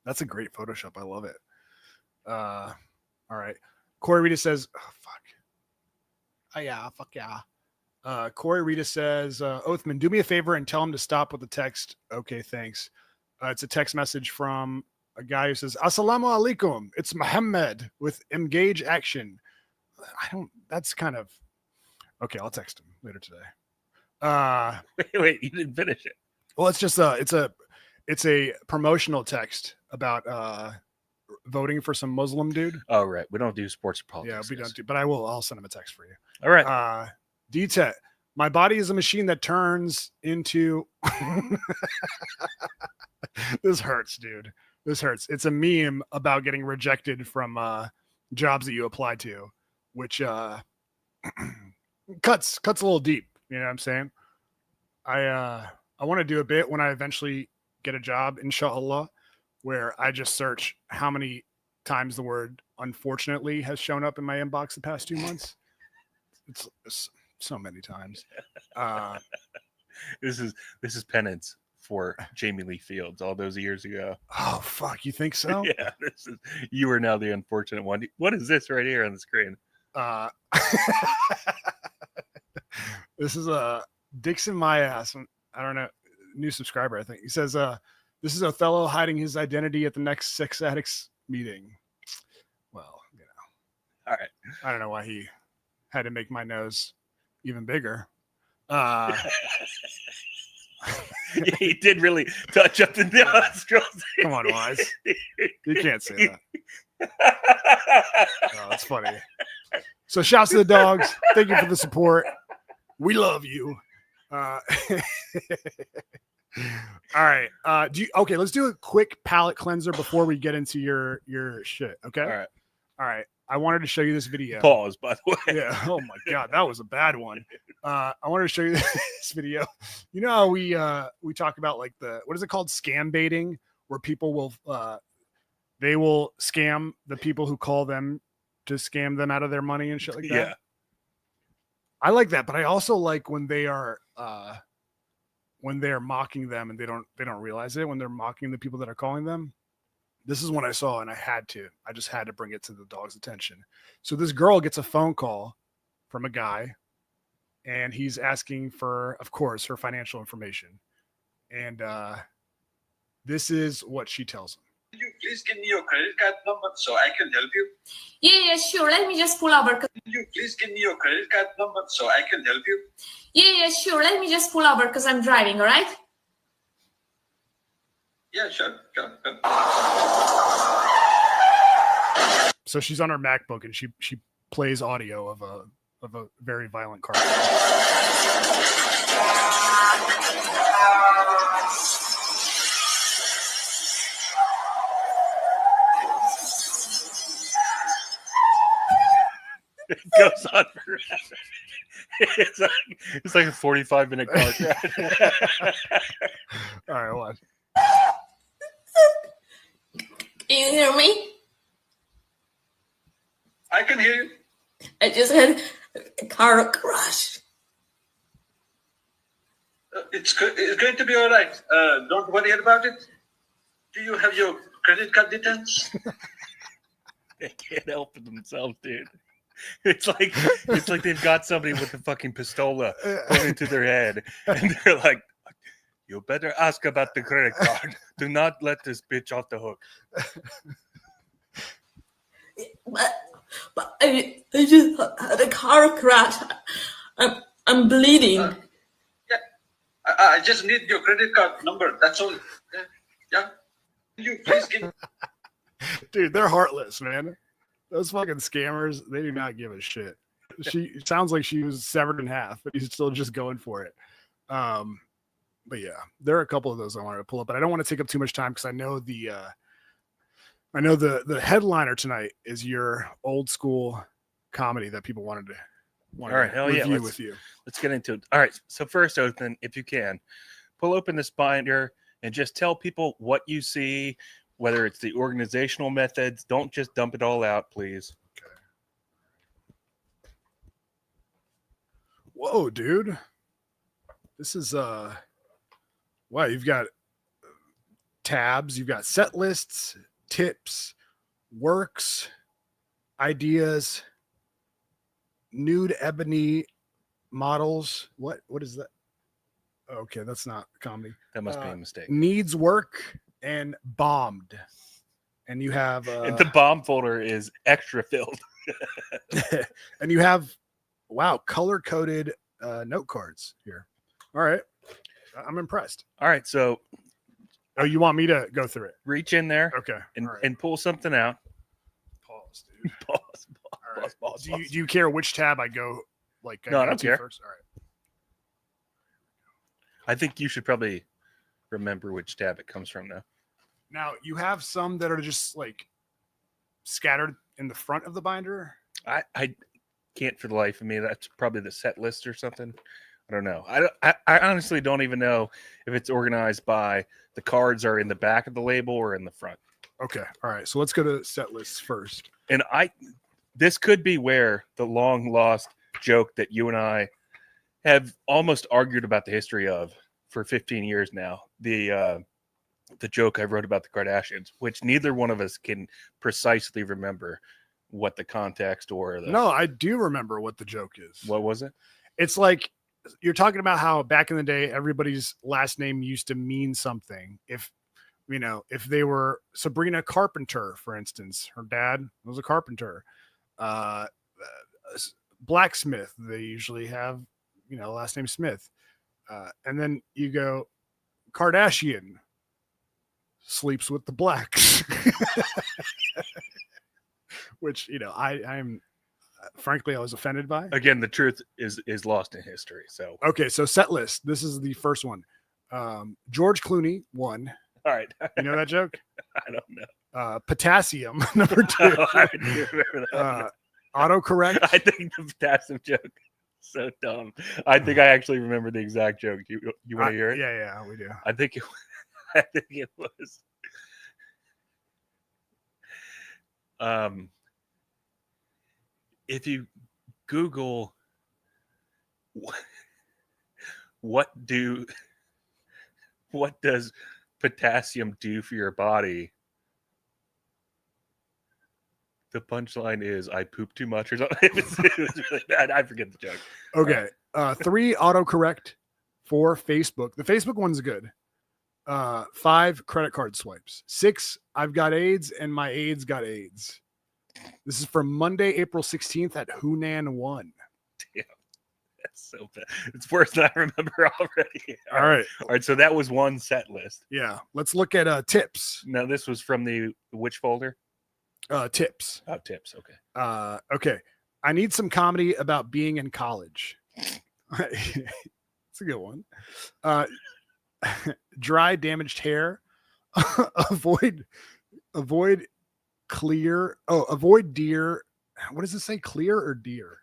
Speaker 2: That's a great Photoshop. I love it. All right. Corey Rita says, oh, fuck. Oh, yeah. Fuck yeah. Corey Rita says, Othman, do me a favor and tell him to stop with the text. Okay, thanks. It's a text message from a guy who says, Assalamu alaikum. It's Muhammad with engage action. That's kind of, okay, I'll text him later today.
Speaker 3: Wait, you didn't finish it.
Speaker 2: Well, it's just it's a promotional text about voting for some Muslim dude.
Speaker 3: Oh, right. We don't do sports or politics.
Speaker 2: Yeah, we don't do, but I'll send him a text for you.
Speaker 3: All right.
Speaker 2: D-Tet, my body is a machine that turns into this hurts, dude. This hurts. It's a meme about getting rejected from jobs that you apply to, which cuts a little deep. You know what I'm saying? I want to do a bit when I eventually get a job, inshallah, where I just search how many times the word unfortunately has shown up in my inbox the past 2 months. It's so many times.
Speaker 3: This is penance for Jamie Lee Fields all those years ago.
Speaker 2: Oh fuck, you think so?
Speaker 3: Yeah, you are now the unfortunate one. What is this right here on the screen?
Speaker 2: This is Dixon My Ass. I don't know, new subscriber, I think. He says, this is Othello hiding his identity at the next Sex Addicts meeting. Well, you know.
Speaker 3: All right.
Speaker 2: I don't know why he had to make my nose even bigger.
Speaker 3: He did really touch up the nostrils.
Speaker 2: Come on, Wise. You can't say that. Oh, that's funny. So shouts to the dogs. Thank you for the support. We love you. All right. Okay, let's do a quick palate cleanser before we get into your shit. Okay.
Speaker 3: All
Speaker 2: right. I wanted to show you this video.
Speaker 3: Pause, by the way.
Speaker 2: Yeah. Oh my God, that was a bad one. I wanted to show you this video. You know how we talk about like what is it called? Scam baiting, where people will they will scam the people who call them to scam them out of their money and shit like that.
Speaker 3: Yeah.
Speaker 2: I like that, but I also like when they are mocking them and they don't realize it when they're mocking the people that are calling them. This is what I saw, and I just had to bring it to the dog's attention. So this girl gets a phone call from a guy, and he's asking for, of course, her financial information. And this is what she tells him.
Speaker 8: Can you please give me your credit card number so I can help you?
Speaker 9: Yeah, sure. Let me just pull over.
Speaker 8: Can you please give me your credit card number so I can help you?
Speaker 9: Yeah, sure. Let me just pull over because I'm driving, all right?
Speaker 8: Yeah, sure.
Speaker 2: So she's on her MacBook, and she plays audio of a very violent car.
Speaker 3: It goes on forever. It's like a 45-minute car ride.
Speaker 2: All right, hold on.
Speaker 9: Can you hear me?
Speaker 8: I can hear you.
Speaker 9: I just had a car crash.
Speaker 8: It's going to be all right. Don't worry about it. Do you have your credit card details?
Speaker 3: They can't help themselves, dude. It's like they've got somebody with a fucking pistola pointing to their head, and they're like, "You better ask about the credit card. Do not let this bitch off the hook."
Speaker 9: But I just had a car crash. I'm bleeding.
Speaker 8: Yeah. I just need your credit card number. That's all. Yeah. Can you please give?
Speaker 2: Dude, they're heartless, man. Those fucking scammers, they do not give a shit. She sounds like she was severed in half, but he's still just going for it. But yeah, there are a couple of those I wanted to pull up, but I don't want to take up too much time because I know the headliner tonight is your old school comedy that people wanted to review with you.
Speaker 3: Let's get into it. All right. So first, Othan, if you can, pull open this binder and just tell people what you see, whether it's the organizational methods. Don't just dump it all out, please.
Speaker 2: Okay. Whoa, dude. This is wow, you've got tabs, you've got set lists, tips, works, ideas, nude ebony models. What is that? Okay, that's not comedy.
Speaker 3: That must be a mistake.
Speaker 2: Needs work and bombed. And you have
Speaker 3: and the bomb folder is extra filled.
Speaker 2: and you have color-coded note cards here. All right. I'm impressed.
Speaker 3: All right, so
Speaker 2: you want me to go through it?
Speaker 3: Reach in there,
Speaker 2: okay,
Speaker 3: and pull something out.
Speaker 2: Pause, dude.
Speaker 3: Pause.
Speaker 2: Do you care which tab I go?
Speaker 3: No, I don't care.
Speaker 2: First? All right.
Speaker 3: I think you should probably remember which tab it comes from, though.
Speaker 2: Now you have some that are just like scattered in the front of the binder.
Speaker 3: I can't for the life of me. That's probably the set list or something. I don't know. I honestly don't even know if it's organized by the cards are in the back of the label or in the front.
Speaker 2: Okay. All right. So let's go to set lists first.
Speaker 3: And this could be where the long lost joke that you and I have almost argued about the history of for 15 years now. The joke I wrote about the Kardashians, which neither one of us can precisely remember what the context or the...
Speaker 2: No, I do remember what the joke is.
Speaker 3: What was it?
Speaker 2: It's like you're talking about how back in the day, everybody's last name used to mean something. If they were Sabrina Carpenter, for instance, her dad was a carpenter. Blacksmith, they usually have, last name Smith. And then you go Kardashian, sleeps with the blacks. Which, I'm frankly, I was offended by.
Speaker 3: Again, the truth is lost in history. So
Speaker 2: okay, so set list. This is the first one. George Clooney, 1.
Speaker 3: All right.
Speaker 2: You know that joke?
Speaker 3: I don't know.
Speaker 2: Potassium, number 2.
Speaker 3: Oh, I do remember that.
Speaker 2: Autocorrect.
Speaker 3: I think the potassium joke so dumb. I think I actually remember the exact joke. You want to hear it?
Speaker 2: Yeah, we do.
Speaker 3: I think it was. If you Google what does potassium do for your body, the punchline is I poop too much or something. It was really bad. I forget the joke.
Speaker 2: Okay. 3, autocorrect. 4, Facebook. The Facebook one's good. 5, credit card swipes. 6, I've got AIDS and my AIDS got AIDS. This is from Monday, April 16th at Hunan 1.
Speaker 3: Damn. That's so bad. It's worse than I remember already.
Speaker 2: All right.
Speaker 3: All right. So that was one set list.
Speaker 2: Yeah. Let's look at tips.
Speaker 3: Now, this was from the which folder?
Speaker 2: Tips.
Speaker 3: Oh, tips. Okay.
Speaker 2: Okay. I need some comedy about being in college. It's a good one. Dry, damaged hair. Avoid clear. Oh, avoid deer. What does it say? Clear or deer?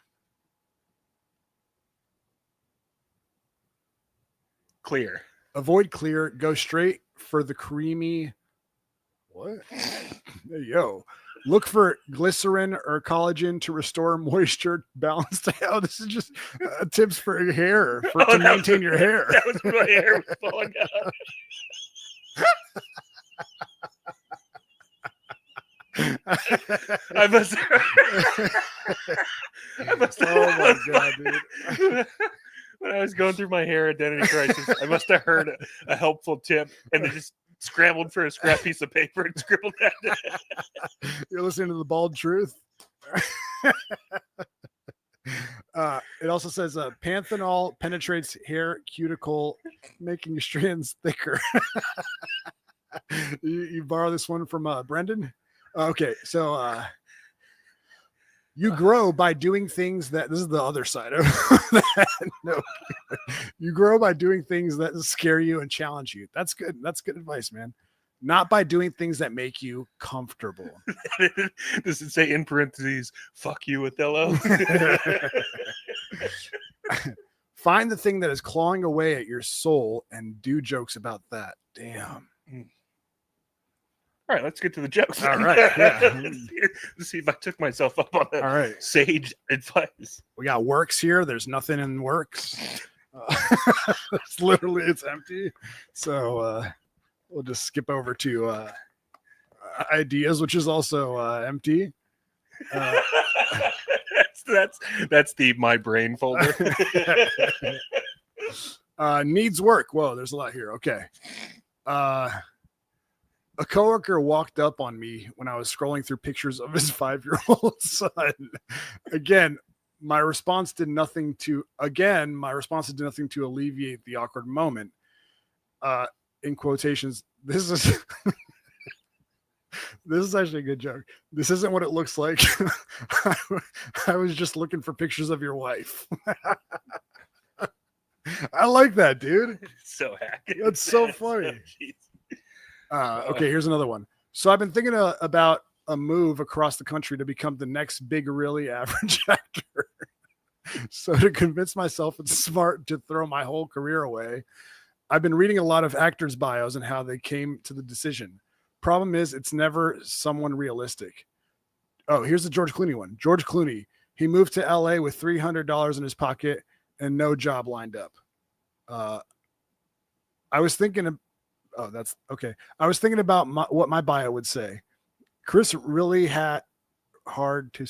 Speaker 3: Clear.
Speaker 2: Avoid clear. Go straight for the creamy. What? There you go. Look for glycerin or collagen to restore moisture, balance. Oh, this is just tips for your hair, to maintain your hair.
Speaker 3: That was when my hair was falling out. I must
Speaker 2: Oh my god, dude.
Speaker 3: When I was going through my hair identity crisis, I must have heard a helpful tip and then just scrambled for a scrap piece of paper and scribbled that.
Speaker 2: You're listening to The Bald Truth. It also says panthenol penetrates hair cuticle, making your strands thicker. You borrow this one from Brendan? Okay, so you grow by doing things that, this is the other side of that. No, you grow by doing things that scare you and challenge you. That's good. That's good advice, man. Not by doing things that make you comfortable.
Speaker 3: Does it say in parentheses, fuck you, Othello?
Speaker 2: Find the thing that is clawing away at your soul and do jokes about that. Damn.
Speaker 3: All right, let's get to the jokes.
Speaker 2: All right. Yeah.
Speaker 3: Let's see if I took myself up on that.
Speaker 2: All right.
Speaker 3: Sage advice.
Speaker 2: We got works here. There's nothing in works. It's empty. So we'll just skip over to ideas, which is also empty.
Speaker 3: That's the my brain folder.
Speaker 2: Needs work. Whoa, there's a lot here. Okay. A coworker walked up on me when I was scrolling through pictures of his 5-year-old son. Again, my response did nothing to alleviate the awkward moment. In quotations, this is actually a good joke. This isn't what it looks like. I was just looking for pictures of your wife. I like that, dude.
Speaker 3: So hacky.
Speaker 2: That's so funny. Okay, here's another one. So I've been thinking about a move across the country to become the next big, really average actor. So to convince myself it's smart to throw my whole career away, I've been reading a lot of actors' bios and how they came to the decision. Problem is, it's never someone realistic. Oh, here's the George Clooney one. George Clooney. He moved to LA with $300 in his pocket and no job lined up. I was thinking of, that's okay. I was thinking about what my bio would say. Chris really hard to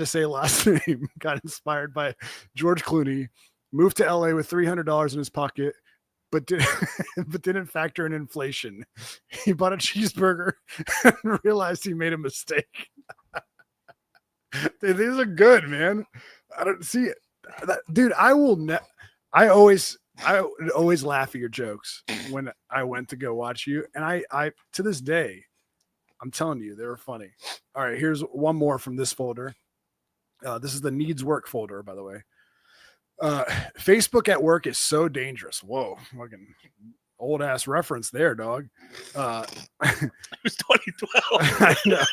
Speaker 2: say last name. Got inspired by George Clooney. Moved to LA with $300 in his pocket, but didn't factor in inflation. He bought a cheeseburger and realized he made a mistake. Dude, these are good, man. I don't see it. Dude, I would always laugh at your jokes when I went to go watch you. And I to this day, I'm telling you, they were funny. All right, here's one more from this folder. This is the needs work folder, by the way. Facebook at work is so dangerous. Whoa, fucking old ass reference there, dog.
Speaker 3: It was 2012.
Speaker 2: I know,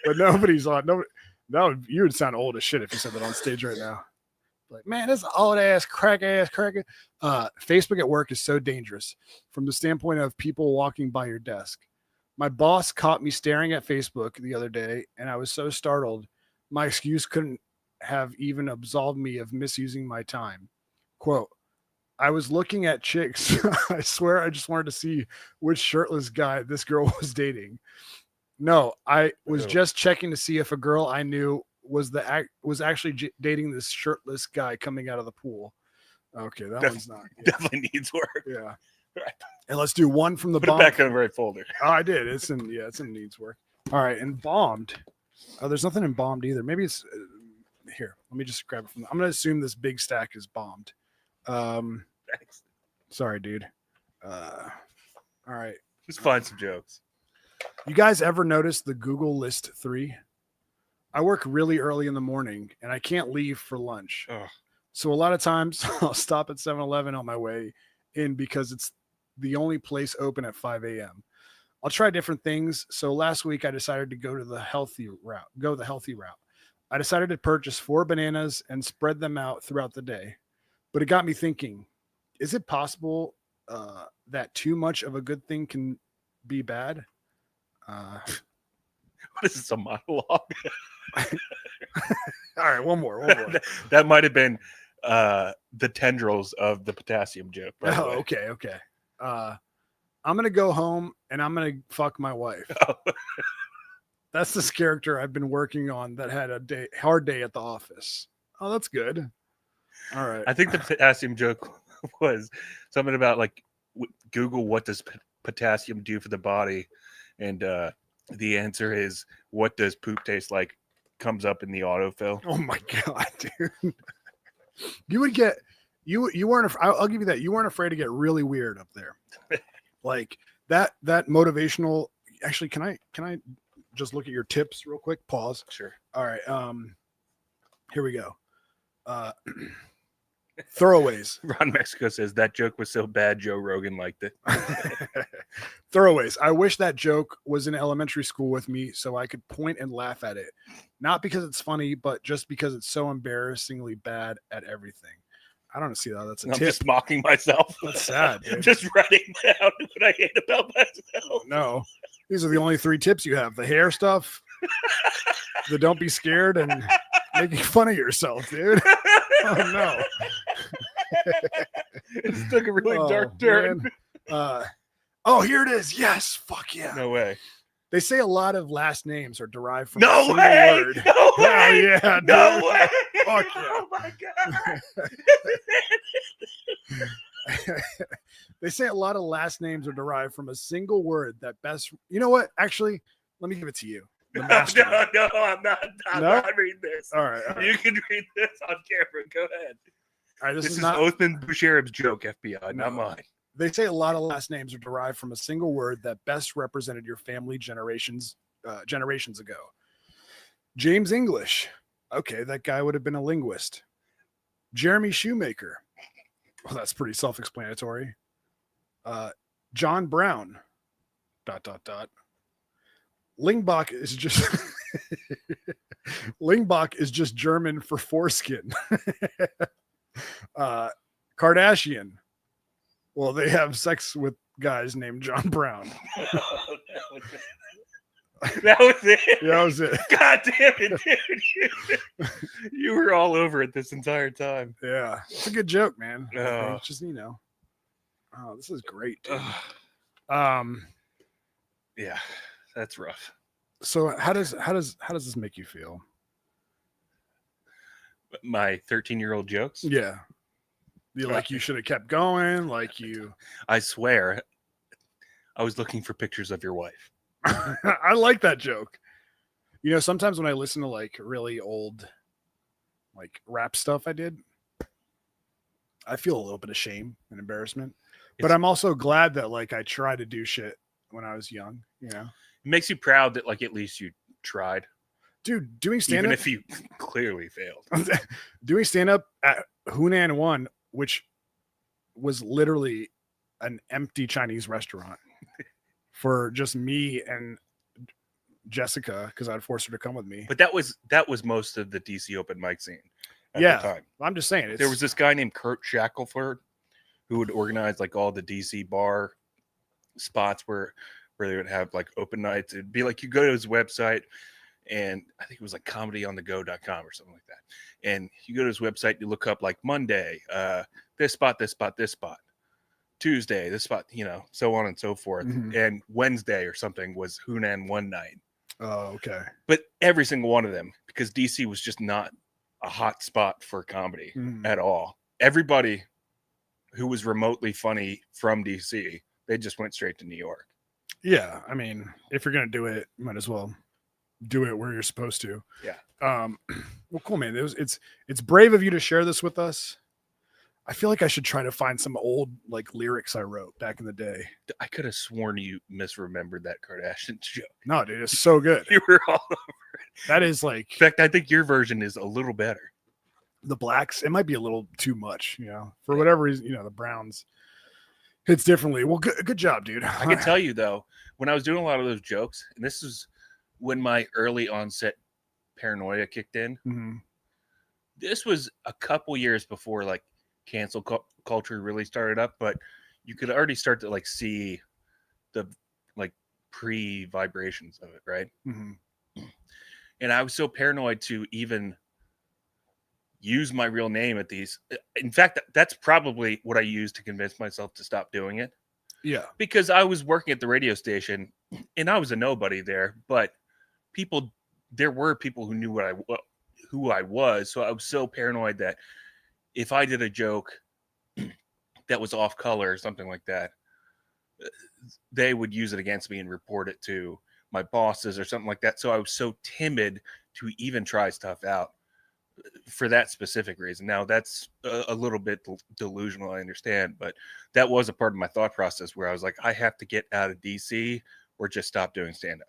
Speaker 2: but nobody's on. No, you would sound old as shit if you said that on stage right now. Like, man, this old ass crack. Facebook at work is so dangerous from the standpoint of people walking by your desk. My boss caught me staring at Facebook the other day, and I was so startled. My excuse couldn't have even absolved me of misusing my time. Quote, I was looking at chicks. I swear I just wanted to see which shirtless guy this girl was dating. No, I was just checking to see if a girl I knew was actually dating this shirtless guy coming out of the pool. Okay, that one's not. Yeah.
Speaker 3: Definitely needs work.
Speaker 2: Yeah. And let's do one from the
Speaker 3: Put
Speaker 2: bomb.
Speaker 3: it back in the right folder.
Speaker 2: Oh, I did. It's in needs work. All right, and bombed. Oh, there's nothing in bombed either. Maybe it's here. Let me just grab it from. I'm gonna assume this big stack is bombed.
Speaker 3: Thanks.
Speaker 2: Sorry, dude. All right.
Speaker 3: Just find some jokes.
Speaker 2: You guys ever notice the Google List 3? I work really early in the morning and I can't leave for lunch.
Speaker 3: Ugh.
Speaker 2: So a lot of times I'll stop at 7-Eleven on my way in because it's the only place open at 5 a.m. I'll try different things. So last week I decided to go the healthy route. I decided to purchase 4 bananas and spread them out throughout the day. But it got me thinking, is it possible that too much of a good thing can be bad?
Speaker 3: What is this, a monologue?
Speaker 2: All right, one more.
Speaker 3: That might have been the tendrils of the potassium joke.
Speaker 2: Oh, okay. I'm gonna go home and I'm gonna fuck my wife.
Speaker 3: Oh.
Speaker 2: That's this character I've been working on that had a hard day at the office. Oh, that's good. All right.
Speaker 3: I think the potassium joke was something about like Google what does potassium do for the body, and the answer is what does poop taste like? Comes up in the autofill.
Speaker 2: Oh my god, dude! You would get you weren't. I'll give you that. You weren't afraid to get really weird up there, like that motivational. Actually, can I just look at your tips real quick? Pause.
Speaker 3: Sure.
Speaker 2: All right. Here we go. Throwaways.
Speaker 3: Ron Mexico says that joke was so bad Joe Rogan liked it.
Speaker 2: Throwaways. I wish that joke was in elementary school with me so I could point and laugh at it. Not because it's funny, but just because it's so embarrassingly bad at everything. I don't see that. That's a
Speaker 3: I'm
Speaker 2: tip.
Speaker 3: just mocking myself.
Speaker 2: That's sad, dude.
Speaker 3: Just writing down what I hate about myself.
Speaker 2: No. These are the only 3 tips you have. The hair stuff, the don't be scared, and making fun of yourself, dude. Oh, no.
Speaker 3: It took a really dark turn.
Speaker 2: Oh, here it is. Yes. Fuck yeah.
Speaker 3: No way.
Speaker 2: They say a lot of last names are derived from
Speaker 3: No
Speaker 2: a single
Speaker 3: way.
Speaker 2: word.
Speaker 3: No way.
Speaker 2: Oh, yeah,
Speaker 3: No
Speaker 2: dude.
Speaker 3: way.
Speaker 2: Fuck yeah.
Speaker 3: Oh my god.
Speaker 2: They say a lot of last names are derived from a single word that best. You know what? Actually, let me give it to you. The master.
Speaker 3: No, I'm not. I'm
Speaker 2: No?
Speaker 3: not reading this.
Speaker 2: All right.
Speaker 3: You can read this on camera. Go ahead.
Speaker 2: All right. This
Speaker 3: This
Speaker 2: is
Speaker 3: is
Speaker 2: not.
Speaker 3: Othman Boucherib's joke, FBI, not
Speaker 2: No.
Speaker 3: mine.
Speaker 2: They say a lot of last names are derived from a single word that best represented your family generations ago. James English. Okay, that guy would have been a linguist. Jeremy Shoemaker. Well, that's pretty self-explanatory. John Brown. ... Lingbach is just Lingbach is just German for foreskin. Kardashian. Well, they have sex with guys named John Brown.
Speaker 3: That was it.
Speaker 2: Yeah, that was it.
Speaker 3: God damn it, dude. You were all over it this entire time.
Speaker 2: Yeah, it's a good joke, man.
Speaker 3: Oh.
Speaker 2: It's just, oh, this is great, dude.
Speaker 3: Yeah, that's rough.
Speaker 2: So how does this make you feel?
Speaker 3: My 13-year-old jokes?
Speaker 2: Yeah. You should have kept going.
Speaker 3: I swear, I was looking for pictures of your wife.
Speaker 2: I like that joke. Sometimes when I listen to really old rap stuff I did, I feel a little bit of shame and embarrassment. But I'm also glad that I tried to do shit when I was young,
Speaker 3: It makes you proud that at least you tried.
Speaker 2: Dude, doing stand-up,
Speaker 3: even if you clearly failed.
Speaker 2: Doing stand-up at Hunan 1, which was literally an empty Chinese restaurant for just me and Jessica, because I'd force her to come with me.
Speaker 3: But that was most of the DC open mic scene at the time.
Speaker 2: I'm just saying.
Speaker 3: There was this guy named Kurt Shackelford who would organize all the DC bar spots where they would have open nights. It'd be you go to his website, and I think it was comedyonthego.com or something like that. And you go to his website, you look up Monday, this spot, Tuesday, this spot, so on and so forth.
Speaker 2: Mm-hmm.
Speaker 3: And Wednesday or something was Hunan one night.
Speaker 2: Oh, okay.
Speaker 3: But every single one of them, because DC was just not a hot spot for comedy at all. Everybody who was remotely funny from DC, they just went straight to New York.
Speaker 2: Yeah. I mean, if you're going to do it, you might as well do it where you're supposed to.
Speaker 3: Yeah.
Speaker 2: Well, cool, man. It's brave of you to share this with us. I feel like I should try to find some old lyrics I wrote back in the day.
Speaker 3: I could have sworn you misremembered that Kardashian joke.
Speaker 2: No, dude, it's so good.
Speaker 3: You were all over it.
Speaker 2: That is
Speaker 3: in fact, I think your version is a little better.
Speaker 2: The blacks, it might be a little too much, for whatever reason, the Browns hits differently. Well, good job, dude.
Speaker 3: I can tell you though, when I was doing a lot of those jokes, and this is when my early onset paranoia kicked in.
Speaker 2: Mm-hmm.
Speaker 3: This was a couple years before cancel culture really started up, but you could already start to see the pre-vibrations of it, right?
Speaker 2: Mm-hmm.
Speaker 3: And I was so paranoid to even use my real name at these. In fact, that's probably what I used to convince myself to stop doing it.
Speaker 2: Yeah.
Speaker 3: Because I was working at the radio station and I was a nobody there, but there were people who knew who I was. So I was so paranoid that if I did a joke that was off color or something like that, they would use it against me and report it to my bosses or something like that. So I was so timid to even try stuff out for that specific reason. Now that's a little bit delusional, I understand, but that was a part of my thought process where I was I have to get out of DC or just stop doing stand-up.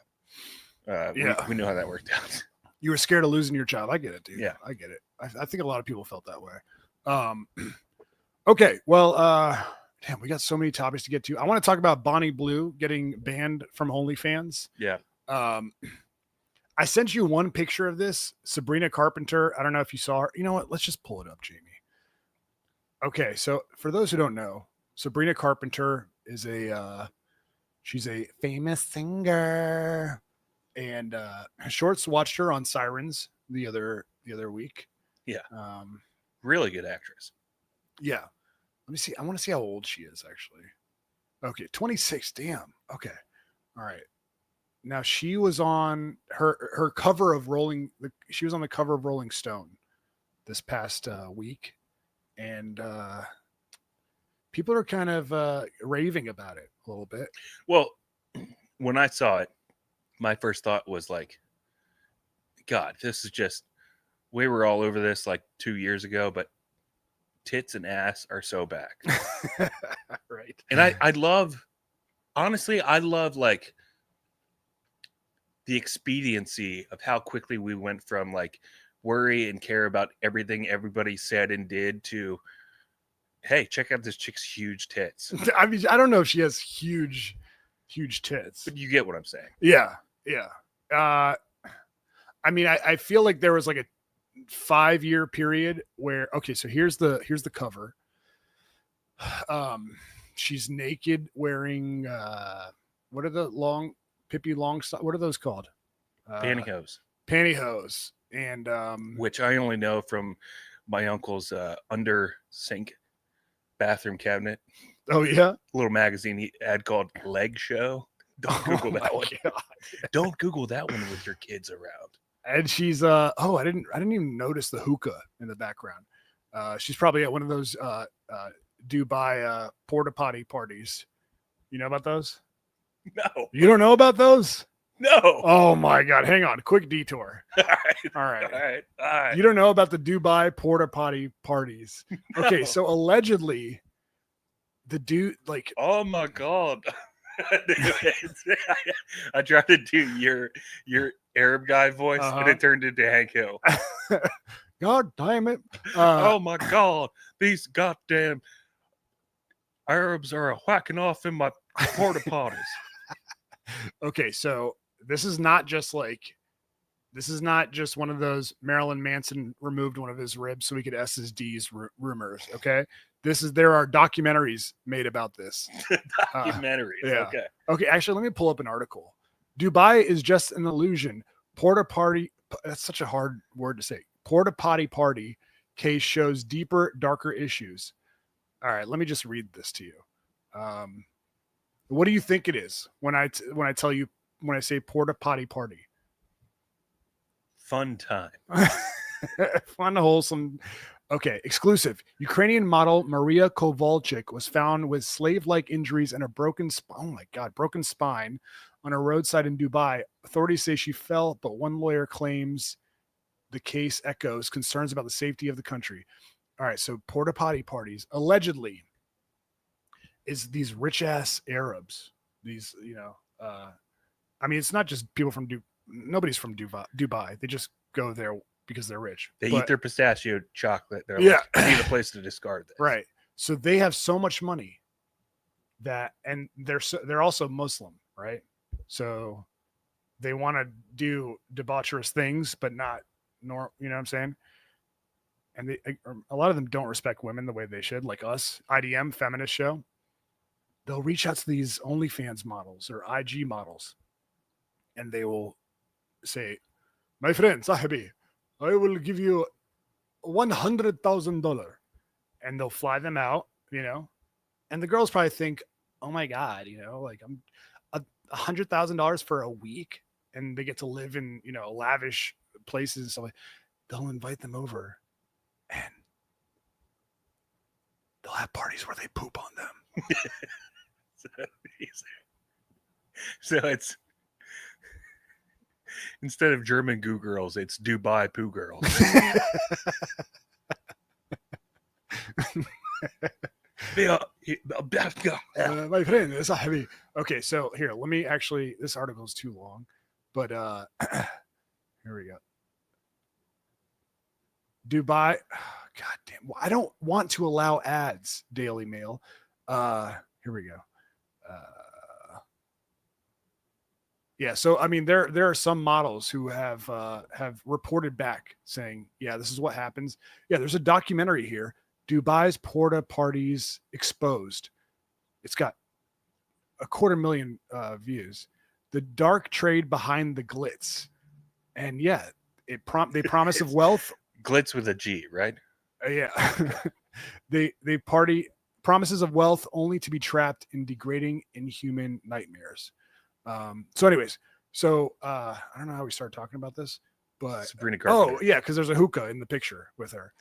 Speaker 3: We knew how that worked out.
Speaker 2: You were scared of losing your job. I get it, dude.
Speaker 3: Yeah,
Speaker 2: I get it. I think a lot of people felt that way. Okay. Well, damn, we got so many topics to get to. I want to talk about Bonnie Blue getting banned from OnlyFans.
Speaker 3: Yeah.
Speaker 2: I sent you one picture of this. Sabrina Carpenter. I don't know if you saw her. You know what? Let's just pull it up, Jamie. Okay. So for those who don't know, Sabrina Carpenter is she's a famous singer, and Shorts watched her on Sirens the other week.
Speaker 3: Yeah. Really good actress.
Speaker 2: Yeah. Let me see. I want to see how old she is, actually. Okay. 26. Damn. Okay. All right. Now she was on her cover of she was on the cover of Rolling Stone this past week. And people are kind of raving about it a little bit.
Speaker 3: Well, when I saw it, my first thought was God, this is just, we were all over this 2 years ago, but tits and ass are so back.
Speaker 2: Right.
Speaker 3: And I love, honestly, I love the expediency of how quickly we went from worry and care about everything everybody said and did to, hey, check out this chick's huge tits.
Speaker 2: I mean, I don't know if she has huge tits,
Speaker 3: but you get what I'm saying.
Speaker 2: Yeah. Yeah. I mean, I feel like there was a 5-year period where, okay, so here's the cover. She's naked wearing what are the long Pippi Longstocking. What are those called?
Speaker 3: Pantyhose.
Speaker 2: Pantyhose. And
Speaker 3: which I only know from my uncle's under sink bathroom cabinet.
Speaker 2: Oh yeah,
Speaker 3: little magazine he had called Leg Show. Don't Google that one. Don't Google that one with your kids around.
Speaker 2: And she's I didn't even notice the hookah in the background. She's probably at one of those Dubai porta potty parties. You know about those?
Speaker 3: No.
Speaker 2: You don't know about those?
Speaker 3: No.
Speaker 2: Oh my God. Hang on. Quick detour. All right. You don't know about the Dubai porta potty parties. No. Okay. So allegedly the dude like,
Speaker 3: oh my God. I tried to do your Arab guy voice and it turned into Hank Hill.
Speaker 2: God damn it.
Speaker 3: Oh my God. These goddamn Arabs are whacking off in my porta potties.
Speaker 2: Okay. So this is not just one of those Marilyn Manson removed one of his ribs so he could S his D's rumors. Okay. There are documentaries made about this.
Speaker 3: Documentaries.
Speaker 2: Yeah.
Speaker 3: Okay.
Speaker 2: Okay. Actually, let me pull up an article. Dubai is just an illusion. Porta party. That's such a hard word to say. Porta potty party case shows deeper, darker issues. All right. Let me just read this to you. What do you think it is when I say porta potty party?
Speaker 3: Fun time.
Speaker 2: Fun, wholesome. Okay, exclusive. Ukrainian model Maria Kovalchik was found with slave-like injuries and a broken spine on a roadside in Dubai. Authorities say she fell, but one lawyer claims the case echoes concerns about the safety of the country. All right, so porta potty parties allegedly is these rich-ass Arabs. These, I mean, it's not just people from nobody's from Dubai. They just go there because they're rich.
Speaker 3: They eat their pistachio chocolate. They're
Speaker 2: yeah,
Speaker 3: like, I need a place to discard this.
Speaker 2: Right. So they have so much money and they're also Muslim, right? So they want to do debaucherous things, but not you know what I'm saying? And a lot of them don't respect women the way they should, like us, IDM, feminist show. They'll reach out to these OnlyFans models or IG models, and they will say, my friend, Sahibi, I will give you $100,000. And they'll fly them out, and the girls probably think, oh my God, like I'm $100,000 for a week, and they get to live in, lavish places and stuff like. They'll invite them over and they'll have parties where they poop on them.
Speaker 3: So it's instead of German goo girls, it's Dubai poo girls.
Speaker 2: My friend, it's heavy. Okay, so here, let me actually. This article is too long, but here we go. Dubai. God damn. Well, I don't want to allow ads. Daily Mail. Here we go. Yeah, so I mean, there are some models who have reported back saying, yeah, this is what happens. Yeah, there's a documentary here, Dubai's porta parties exposed. It's got 250,000 views. The dark trade behind the glitz, and yeah, they promise of wealth.
Speaker 3: Glitz with a G, right?
Speaker 2: Yeah, they party promises of wealth only to be trapped in degrading, inhuman nightmares. So anyways, I don't know how we started talking about this, but
Speaker 3: Sabrina Carpenter.
Speaker 2: Oh yeah, because there's a hookah in the picture with her.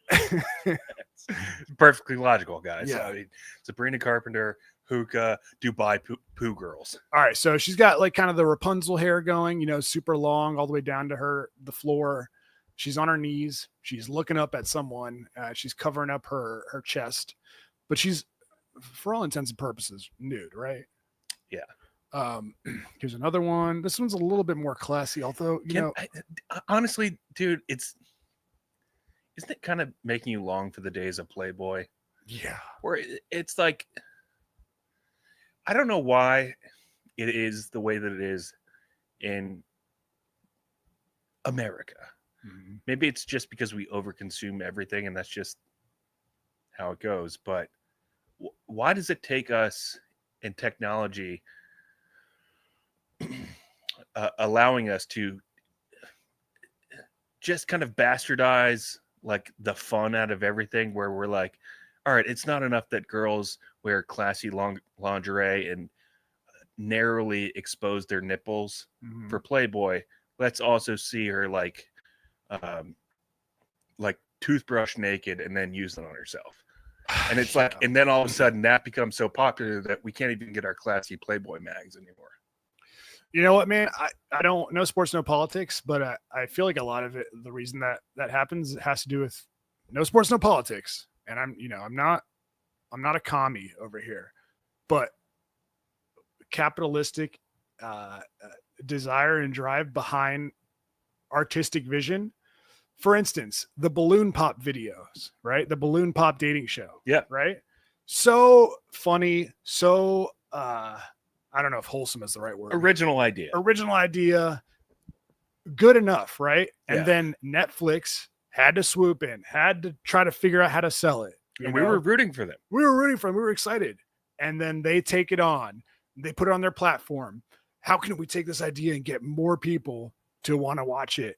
Speaker 3: It's perfectly logical, guys.
Speaker 2: Yeah.
Speaker 3: I mean, Sabrina Carpenter, hookah, Dubai poo girls.
Speaker 2: All right, so she's got like kind of the Rapunzel hair going, super long all the way down to the floor. She's on her knees. She's looking up at someone. She's covering up her chest, but she's, for all intents and purposes, nude, right?
Speaker 3: Yeah.
Speaker 2: Here's another one. This one's a little bit more classy, although
Speaker 3: honestly, dude, isn't it kind of making you long for the days of Playboy?
Speaker 2: Yeah.
Speaker 3: Where it's like, I don't know why it is the way that it is in America. Mm-hmm. Maybe it's just because we overconsume everything and that's just how it goes. But why does it take us in technology allowing us to just kind of bastardize like the fun out of everything, where we're like, all right, it's not enough that girls wear classy lingerie and narrowly expose their nipples for Playboy. Let's also see her like toothbrush naked and then use it on herself. And it's like, and then all of a sudden that becomes so popular that we can't even get our classy Playboy mags anymore.
Speaker 2: You know what, man? I don't know sports, no politics, but I feel like a lot of it, the reason that happens has to do with no sports, no politics. And I'm not a commie over here, but capitalistic desire and drive behind artistic vision. For instance, the balloon pop videos, right? The balloon pop dating show.
Speaker 3: Yeah.
Speaker 2: Right. So funny. So, I don't know if wholesome is the right word.
Speaker 3: Original idea. Good enough. Right. And then Netflix had to swoop in, had to try to figure out how to sell it. And we were rooting for them.
Speaker 2: We were excited. And then they take it on. They put it on their platform. How can we take this idea and get more people to want to watch it?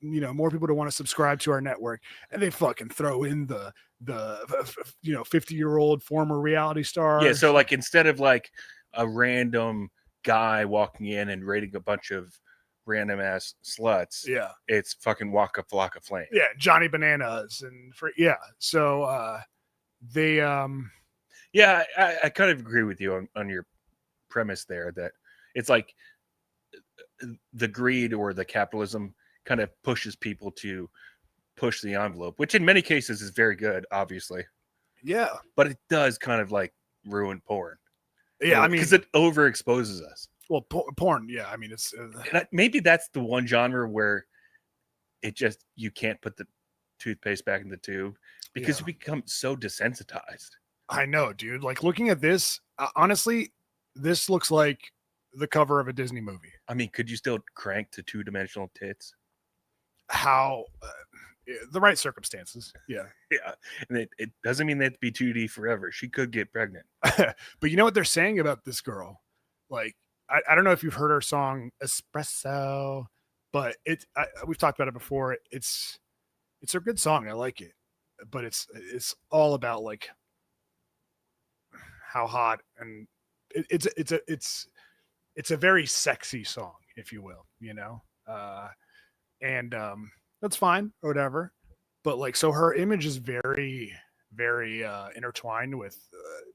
Speaker 2: More people to want to subscribe to our network, and they fucking throw in the 50-year-old former reality star.
Speaker 3: Yeah. So like, instead of like a random guy walking in and rating a bunch of random ass sluts, it's fucking Waka Flocka Flame.
Speaker 2: Yeah. Johnny Bananas. So they
Speaker 3: I kind of agree with you on your premise there, that it's like the greed or the capitalism kind of pushes people to push the envelope, which in many cases is very good, obviously.
Speaker 2: Yeah.
Speaker 3: But it does kind of like ruin porn.
Speaker 2: Yeah. I mean,
Speaker 3: because it overexposes us.
Speaker 2: Well, porn. Yeah. I mean, it's
Speaker 3: maybe that's the one genre where it just, you can't put the toothpaste back in the tube because you become so desensitized.
Speaker 2: I know, dude. Like, looking at this, honestly, this looks like the cover of a Disney movie.
Speaker 3: I mean, could you still crank to 2-dimensional tits?
Speaker 2: How the right circumstances. Yeah.
Speaker 3: And it doesn't mean they have to be 2D forever. She could get pregnant.
Speaker 2: But you know what they're saying about this girl? Like, I don't know if you've heard her song Espresso, but we've talked about it before. It's a good song. I like it, but it's all about like how hot, and it's a very sexy song, if you will, and that's fine or whatever. But like, so her image is very, very intertwined with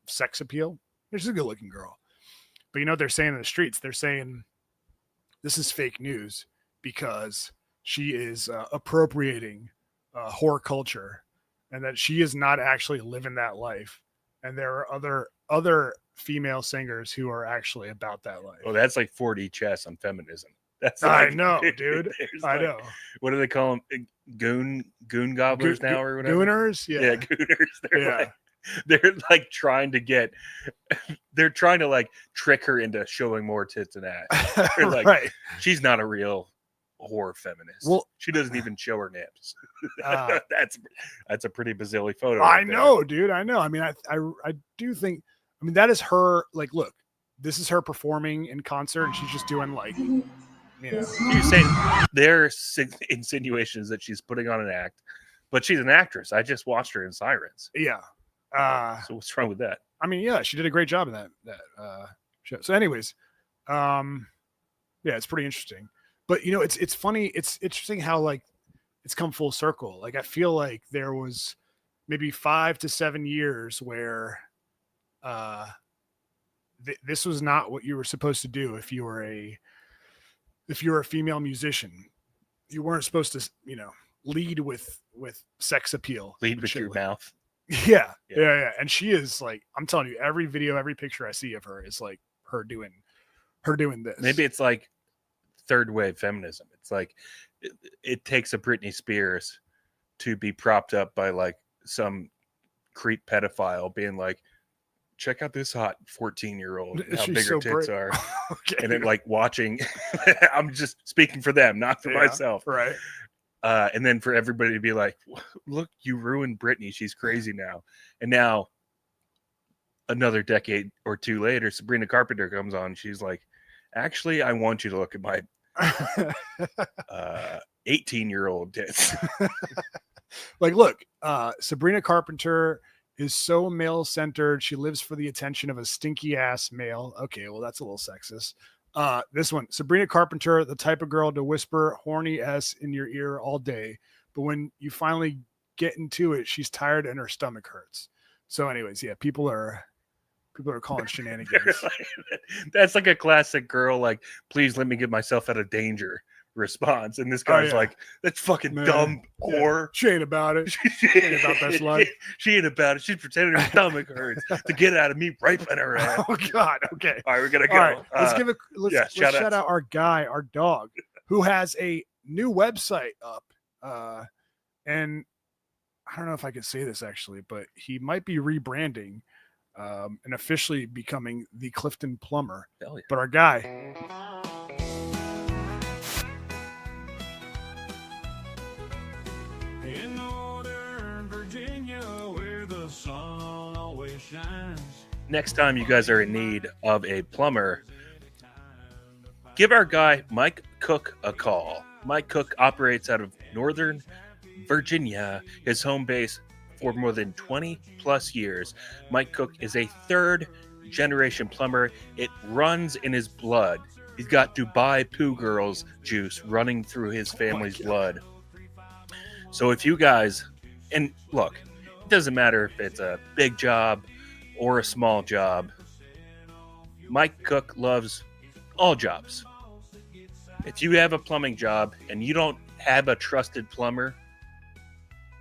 Speaker 2: sex appeal. She's a good looking girl. But you know what they're saying in the streets? They're saying this is fake news because she is appropriating whore culture, and that she is not actually living that life. And there are other female singers who are actually about that life.
Speaker 3: Oh, that's like 4D chess on feminism. That's
Speaker 2: I
Speaker 3: like,
Speaker 2: know, dude. I know.
Speaker 3: What do they call them? Goon gobblers now or whatever?
Speaker 2: Gooners? Yeah,
Speaker 3: gooners. They're like trying to like trick her into showing more tits and ass. They're like,
Speaker 2: right.
Speaker 3: She's not a real whore feminist. Well, she doesn't even show her nips. That's a pretty bazilly photo.
Speaker 2: I know, dude. I know. I mean, I do think, I mean, that is her, like, look, this is her performing in concert, and she's just doing like,
Speaker 3: You're saying there are insinuations that she's putting on an act, but she's an actress. I just watched her in Sirens.
Speaker 2: Yeah.
Speaker 3: So what's wrong with that?
Speaker 2: I mean, yeah, she did a great job in that show. So anyways, yeah, it's pretty interesting. But it's funny. It's interesting how like it's come full circle. Like, I feel like there was maybe 5 to 7 years where this was not what you were supposed to do if you were a female musician. You weren't supposed to, lead with sex appeal.
Speaker 3: Lead with your mouth.
Speaker 2: Yeah. And she is like, I'm telling you, every video, every picture I see of her is like her doing this.
Speaker 3: Maybe it's like third wave feminism. It's like it takes a Britney Spears to be propped up by like some creep pedophile being like, check out this hot 14-year-old, how big her tits are. Okay. And then like watching, I'm just speaking for them, not for myself.
Speaker 2: Right.
Speaker 3: And then for everybody to be like, look, you ruined Britney. She's crazy now. And now another decade or two later, Sabrina Carpenter comes on. She's like, Actually, I want you to look at my 18-year-old tits.
Speaker 2: Like, look, Sabrina Carpenter is so male-centered. She lives for the attention of a stinky-ass male. Okay, well, that's a little sexist. This one, Sabrina Carpenter, the type of girl to whisper horny S in your ear all day, but when you finally get into it, she's tired and her stomach hurts. So anyways, yeah, people are calling shenanigans.
Speaker 3: That's like a classic girl, like, please let me get myself out of danger response. And this guy's like, that's fucking dumb whore.
Speaker 2: She ain't about it. She ain't about that slut.
Speaker 3: She ain't about it. She's pretending her stomach hurts to get out of me raping her ass.
Speaker 2: Oh God. Okay.
Speaker 3: All right, we're gonna go.
Speaker 2: All right, let's shout out our guy, our dog, who has a new website up. And I don't know if I can say this actually, but he might be rebranding and officially becoming the Clifton Plumber.
Speaker 3: Hell yeah.
Speaker 2: But our guy,
Speaker 1: In northern Virginia, where the sun always shines.
Speaker 3: Next time you guys are in need of a plumber, give our guy Mike Cook a call. Mike Cook operates out of Northern Virginia, his home base for more than 20 plus years. Mike Cook is a third generation plumber. It runs in his blood. He's got Dubai Poo Girls juice running through his family's blood. So if you guys, and look, it doesn't matter if it's a big job or a small job, Mike Cook loves all jobs. If you have a plumbing job and you don't have a trusted plumber,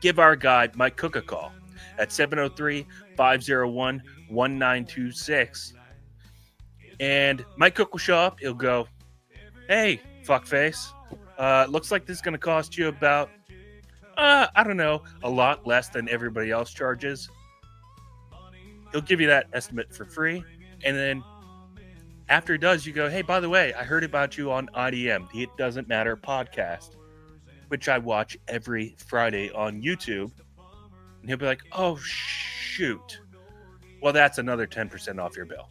Speaker 3: give our guy Mike Cook a call at 703-501-1926. And Mike Cook will show up. He'll go, hey, fuckface, looks like this is going to cost you about, I don't know, a lot less than everybody else charges. He'll give you that estimate for free. And then after he does, you go, hey, by the way, I heard about you on IDM, the It Doesn't Matter podcast, which I watch every Friday on YouTube. And he'll be like, oh, shoot. Well, that's another 10% off your bill.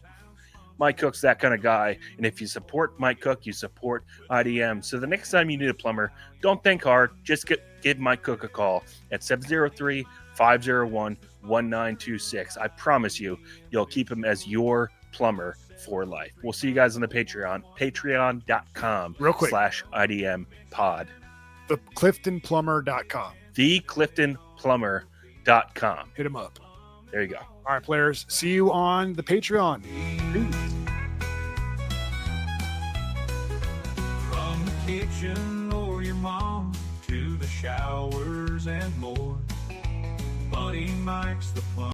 Speaker 3: Mike Cook's that kind of guy. And if you support Mike Cook, you support IDM. So the next time you need a plumber, don't think hard. Just give Mike Cook a call at 703-501-1926. I promise you'll keep him as your plumber for life. We'll see you guys on the Patreon, patreon.com
Speaker 2: real quick
Speaker 3: /IDM pod.
Speaker 2: The CliftonPlumber.com.
Speaker 3: TheCliftonPlumber.com.
Speaker 2: Hit him up.
Speaker 3: There you go.
Speaker 2: All right, players. See you on the Patreon.
Speaker 1: From the kitchen or your mom to the showers and more. Buddy Mike's the plumber.